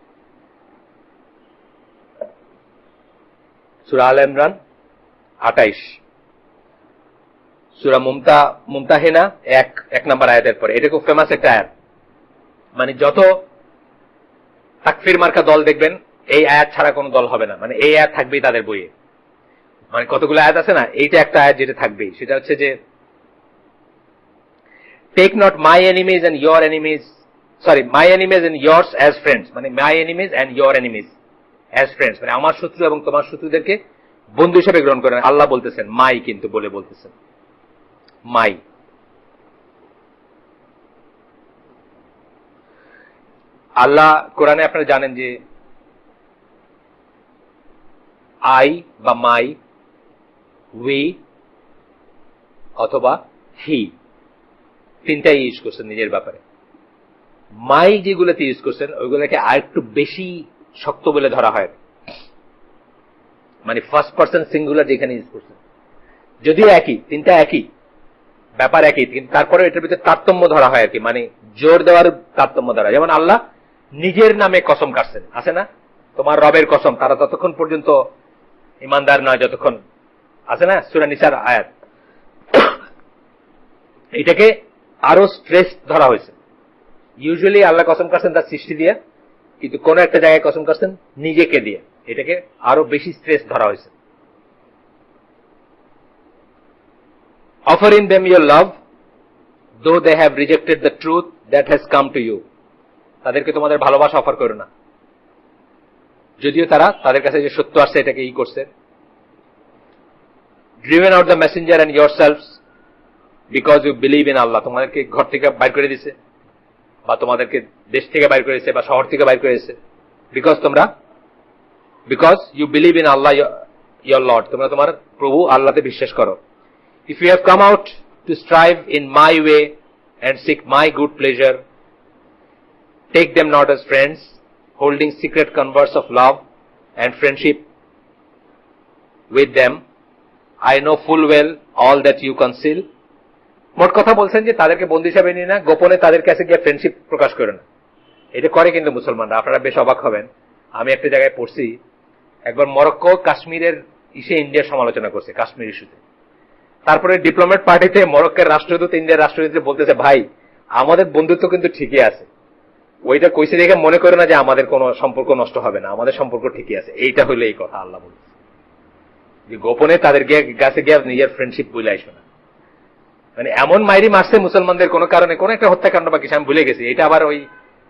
সূরা আল ইমরান 28, সূরা মুমতাহিনা 1 নম্বর আয়াতের পরে। এটা খুব ফেমাস একটা আয়াত, মানে যত তাকফির মার্কা দল দেখবেন এই আয়াত ছাড়া কোনো দল হবে না, মানে এই আয়াত থাকবেই তাদের বইয়ে। মানে কতগুলো আয়াত আছে না, এইটা একটা আয়াত যেটা থাকবেই, সেটা হচ্ছে যে take not my enemies and your enemies, sorry my enemies and yours as friends, মানে my enemies and your enemies as friends, মানে আমার শত্রু এবং তোমার শত্রুদেরকে বন্ধু হিসেবে গ্রহণ করেন। আল্লাহ বলতেছেন মাই, কিন্তু বলে বলতেছেন মাই। আল্লাহ কোরআনে আপনারা জানেন যে আই বা মাই, উই অথবা হি, তিনটাই ইউজ করছেন নিজের ব্যাপারে। মাই যেগুলোতে ইউজ করছেন ওইগুলোকে আর একটু বেশি শক্ত বলে ধরা হয়, মানে ফার্স্ট পার্সন সিঙ্গুলার যেখানে ইউজ করছেন, যদিও একই, তিনটা একই ব্যাপার একই, কিন্তু তারপরে এটার ভিতরে তারতম্য ধরা হয় আর কি, মানে জোর দেওয়ার তারতম্য ধরা। যেমন আল্লাহ নিজের নামে কসম কাটছেন, আছে না, তোমার রবের কসম, তারা ততক্ষণ পর্যন্ত ইমানদার নয় যতক্ষণ, আছে না সূরা নিসার আয়াত। এটাকে আরো স্ট্রেস ধরা হয়েছে। ইউজুয়ালি আল্লাহ কসম কাটছেন তার সৃষ্টি দিয়ে, কিন্তু কোন একটা জায়গায় কসম কাটছেন নিজেকে দিয়ে, এটাকে আরো বেশি স্ট্রেস ধরা হয়েছে। Offer in them your love, though they have rejected the truth that has come to you. তাদেরকে তোমাদের ভালোবাসা অফার করো না, যদিও তারা তাদের কাছে যে সত্য আসছে এটাকে করছে। Driven out the messenger and yourselves because you believe in Allah. তোমাদেরকে ঘর থেকে বাইর করে দিয়েছে, বা তোমাদেরকে দেশ থেকে বাইর করে দিয়েছে, বা শহর থেকে বাইর করে দিয়েছে, because you believe in Allah your Lord. তোমরা তোমার প্রভু আল্লাহতে বিশ্বাস করো। If you have come out to strive in my way and seek my good pleasure, take them not as friends, holding secret converse of love and friendship with them. I know full well all that you conceal. মোট কথা বলছেন যে তাদেরকে বন্ধু হিসাবে নিয়ে না, গোপনে তাদের কাছে গিয়ে ফ্রেন্ডশিপ প্রকাশ করে না। এটা করে কিন্তু মুসলমানরা, আপনারা বেশ অবাক হবেন। আমি একটা জায়গায় পড়ছি, একবার মরক্কো কাশ্মীরের ইন্ডিয়ার সমালোচনা করছে, কাশ্মীর ইস্যুতে। তারপরে ডিপ্লোমেট পার্টিতে মরক্কোর রাষ্ট্রদূত ইন্ডিয়ার রাষ্ট্রদূত বলতেছে, ভাই আমাদের বন্ধুত্ব কিন্তু ঠিকই আছে, ওইটা কইছে দেখে মনে করে না যে আমাদের কোনো সম্পর্ক নষ্ট হবে না, আমাদের সম্পর্ক ঠিকই আছে। এইটা হইলে এই কথা আল্লাহ বলছে যে গোপনে তাদের কাছে গিয়ে নিজের ফ্রেন্ডশিপ বলে আইসো না। মানে এমন মাইরি মারছে মুসলমানদের কোনো কারণে, কোন একটা হত্যাকাণ্ড বা কিছু আমি ভুলে গেছি। এটা আবার ওই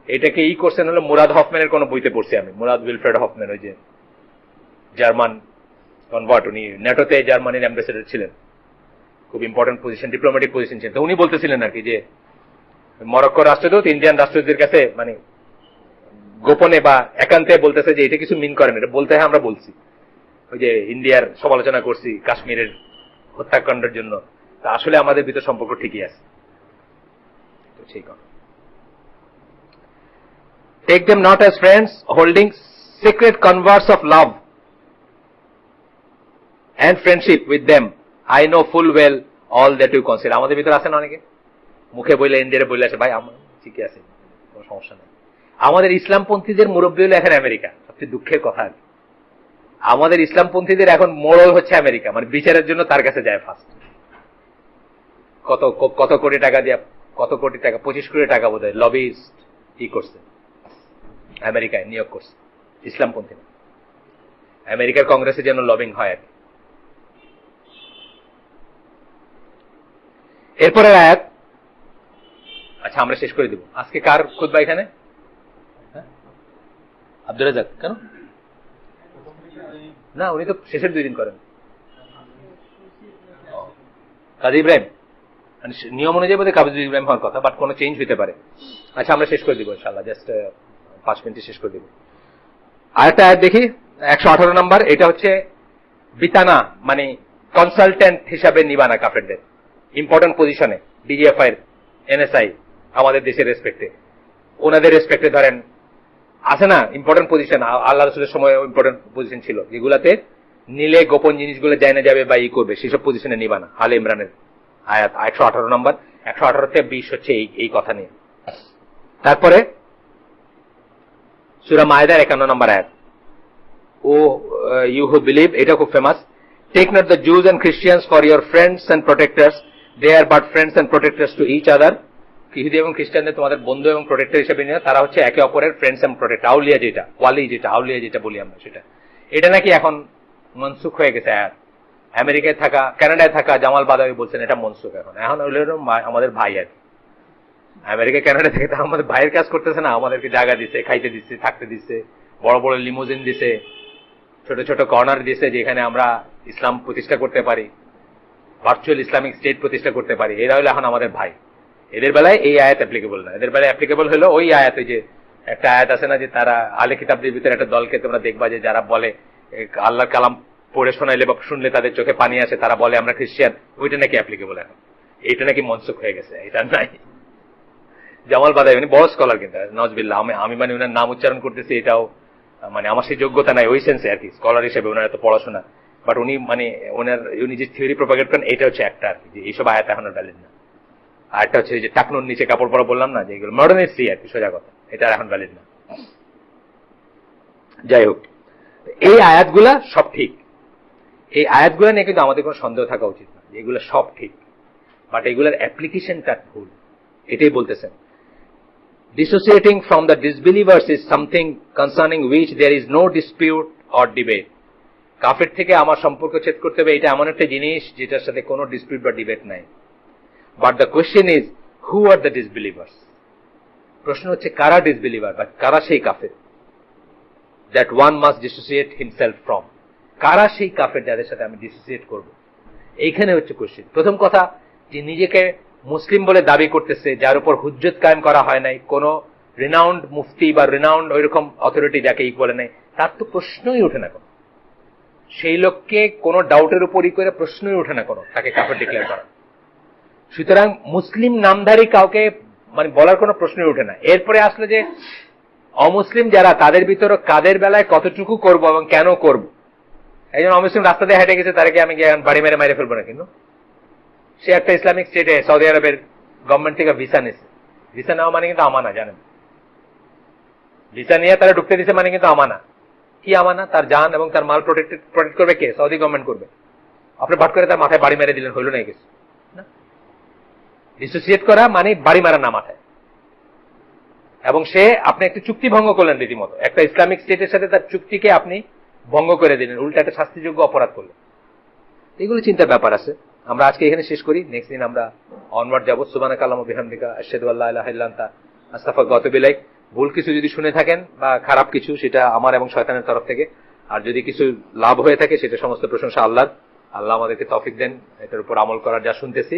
এটাকে করছেন হলো মুরাদ হফম্যানের কোন বইতে পড়ছি আমি, মুরাদ উইলফ্রেড হফম্যান, ওই যে জার্মান কনভার্ট, উনি ন্যাটোতে জার্মানির অ্যাম্বাসেডর ছিলেন, খুব ইম্পর্টেন্ট পজিশন, ডিপ্লোম্যাটিক পজিশন ছিলেন। তো উনি বলতেছিলেন আর কি যে মরক্কো রাষ্ট্রদূত ইন্ডিয়ান রাষ্ট্রদূতের কাছে মানে গোপনে বা একান্তে বলতেছে যে এটা কিছু মিন করেন, এটা বলতে হয় আমরা বলছি, ওই যে ইন্ডিয়ার সমালোচনা করছি কাশ্মীরের হত্যাকাণ্ডের জন্য, তা আসলে আমাদের ভিতর সম্পর্ক ঠিকই আছে। তো ঠিক আছে, take them not as friends, holding secret converse of love and friendship with them. I know full well all that you conceal. আমাদের ভিতর আছে না অনেকে মুখে বইলে ইন্ডিয়ারে বইলে আছে, ভাই আমার ঠিকই আছে, কোনো সমস্যা নেই। আমাদের ইসলামপন্থীদের মুরব্বী হলো এখন আমেরিকা, সবচেয়ে দুঃখের কথা। আমাদের ইসলামপন্থীদের এখন মোড়ল হচ্ছে আমেরিকা, মানে বিচারের জন্য তার কাছে যায় ফার্স্ট। কত কোটি টাকা দিয়ে, কত কোটি টাকা, 25 কোটি টাকা বোধ হয় লবিস্ট করছে আমেরিকায়, নিয়োগ করছে ইসলামপন্থী। আমেরিকার কংগ্রেসে যেন লবিং হয় আর কি। এরপরের আয়াত, আচ্ছা আমরা শেষ করে দিব। আজকে কার খুতবা এখানে? আব্দুর রাজ্জাক, কেন না, উনি তো শেষের 2 দিন করেন। কাজী ইব্রাহিম, নিয়ম অনুযায়ী বোধহয় কাজী ইব্রাহিম হওয়ার কথা, বাট কোনো চেঞ্জ হইতে পারে। আচ্ছা আমরা শেষ করে দিব ইনশাআল্লাহ, জাস্ট 5 মিনিটে শেষ করে দিব। আরেকটা আয়াত দেখি, 118 নম্বর। এটা হচ্ছে বিতানা, মানে কনসালটেন্ট হিসাবে নিবানা কাফেরদের, ইম্পর্টেন্ট পজিশনে ডিজিএফআই, এনএসআই, আমাদের দেশের রেসপেক্টে, ওনাদের রেসপেক্টে ধরেন আছে না ইম্পর্টেন্ট পজিশন, আল্লাহ রসুলের সময় ইম্পর্টেন্ট পজিশন ছিল, যেগুলাতে নিলে গোপন জিনিসগুলো জানা যাবে বা ই করবে, সেসব পজিশনে নিবা না। আলে ইমরানের আয়াত 118 নম্বর, 118 থেকে 20 হচ্ছে এই কথা নিয়ে। তারপরে সূরা মায়েদার 51 নম্বর আয়াত, ও ইউ হু বিলিভ, এটা খুব famous, take not the Jews and Christians for your friends and protectors, they are but friends and protectors to each other. ইহুদি এবং খ্রিস্টানদের তোমাদের বন্ধু এবং প্রোটেক্টর হিসেবে নিয়ে, তারা হচ্ছে একে অপরের ফ্রেন্ডস এন্ড প্রোটেক্টর। আউলিয়া যেটা, ওয়ালি যেটা, আউলিয়া যেটা বলি আমরা, সেটা এটা নাকি এখন মনসুখ হয়ে গেছে। আমেরিকায় থাকা, কানাডায় থাকা জামাল বাদাবি বলছেন এটা মনসুখ, এখন আমাদের ভাই আর কি। আমেরিকা কানাডা থেকে তারা আমাদের ভাইয়ের কাজ করতেছে না, আমাদেরকে জায়গা দিচ্ছে, খাইতে দিচ্ছে, থাকতে দিচ্ছে, বড় বড় লিমোজিন দিছে, ছোট ছোট কর্নার দিছে, যেখানে আমরা ইসলাম প্রতিষ্ঠা করতে পারি, ভার্চুয়াল ইসলামিক স্টেট প্রতিষ্ঠা করতে পারি। এরা হলো এখন আমাদের ভাই। এদের বেলায় এই আয়াত অ্যাপ্লিকেবল না, এদের বেলায় অ্যাপ্লিকেবল হলো ওই আয়াতে, যে একটা আয়াত আছে না, যে তারা আলে কিতাবদের ভিতরে একটা দলকে তোমরা দেখবা যে যারা বলে আল্লাহর কালাম পড়ে শোনাইলে বা শুনলে তাদের চোখে পানি আসে, তারা বলে আমরা খ্রিস্টান, ওইটা নাকি অ্যাপ্লিকেবল এখন, এইটা নাকি মনসুখ হয়ে গেছে, এটা নাই। জামাল বাদাই উনি বড় স্কলার, কিন্তু নজবিল্লাহ, আমি মানে ওনার নাম উচ্চারণ করতেছি, এটাও মানে আমার সেই যোগ্যতা নাই ওই সেন্সে আর কি, স্কলার হিসেবে ওনার এত পড়াশোনা, বাট উনি মানে উনি যে থিওরি প্রপাগেট করেন, এটা হচ্ছে একটা আর কি, যে এইসব আয়াত এখন ভ্যালিড না। আর একটা হচ্ছে যে টাকনুর নিচে কাপড় পরা বললাম না, যে এগুলো মডার্নিস্ট্রি আর কি, সোজা কথা, এটা এখন ভ্যালিড না। যাই হোক, এই আয়াতগুলা সব ঠিক, এই আয়াতগুলো নিয়ে কিন্তু আমাদের কোনো সন্দেহ থাকা উচিত না, এগুলো সব ঠিক, বাট এগুলোর অ্যাপ্লিকেশনটা ভুল, এটাই বলতেছেন। Dissociating from the disbelievers is something concerning which there is no dispute or debate. কাফের থেকে আমার সম্পর্ক ছেদ করতে হবে, এটা এমন একটা জিনিস যেটার সাথে কোনো ডিসপিউট বা ডিবেট নাই। But the question is, who are the disbelievers? প্রশ্ন হচ্ছে কারা ডিসবিলিভার বা কারা সেই কাফের? That one must dissociate himself from. কারা সেই কাফের যাদের সাথে আমি ডিসোসিয়েট করব? এইখানে হচ্ছে কোয়েশ্চেন। প্রথম কথা, যে নিজেকে মুসলিম বলে দাবি করতেছে, যার উপর হুজ্জত কায়েম করা হয় নাই, কোন রিনাউন্ড মুফতি বা রিনাউন্ড ওইরকম অথরিটি যাকে বলে নাই, তার তো প্রশ্নই ওঠে না কোনো, সেই লোককে কোনো ডাউটের উপরই করে প্রশ্নই ওঠে না কোনো, তাকে কাফের ডিক্লেয়ার করা। সুতরাং মুসলিম নামধারী কাউকে মানে বলার কোনো প্রশ্নই ওঠে না। এরপরে আসলে যে অমুসলিম যারা, তাদের ভিতরে কাদের বেলায় কতটুকু করব এবং কেন করব। একজন অমুসলিম রাস্তা দিয়ে হেঁটে গেছে, তাদেরকে আমি বাড়ি মেরে ফেলবো না, কিন্তু সে একটা ইসলামিক স্টেটে সৌদি আরবের গভর্নমেন্ট থেকে ভিসা নিছে, ভিসা নেওয়া মানে কিন্তু আমানা, জানেন? ভিসা নিয়ে তারা ঢুকতে দিছে মানে কিন্তু আমানা। কি আমানা? তার জান এবং তার মাল প্রোটেক্ট করবে কে? সৌদি গভর্নমেন্ট করবে। আপনি ভাট করে তার মাথায় বাড়ি মেরে দিলেন, হইল না কিছু না। ডিসোসিয়েট করা মানে বাড়ি মারা না মাথায়, এবং সে আপনি একটা চুক্তি ভঙ্গ করলেন রীতিমতো, একটা ইসলামিক স্টেটের সাথে তার চুক্তিকে আপনি ভঙ্গ করে দিলেন, উল্টা একটা শাস্তিযোগ্য অপরাধ করলেন। এগুলো চিন্তার ব্যাপার আছে। আমরা আজকে এখানে শেষ করি, নেক্সট দিন আমরা অনওয়ার্ড যাবো। সুবহানাকা আল্লাহুম্মা ওয়া বিহামদিকা আশহাদু আল্লা ইলাহা ইল্লা আনতা আস্তাগফিরুকা ওয়া আতুবু ইলাইক। ভুল কিছু যদি শুনে থাকেন বা খারাপ কিছু, সেটা আমার এবং শয়তানের তরফ থেকে, আর যদি কিছু লাভ হয়ে থাকে সেটা সমস্ত প্রশংসা আল্লাহর। আল্লাহ আমাদেরকে তৌফিক দেন এটার উপর আমল করার, যা শুনতেছি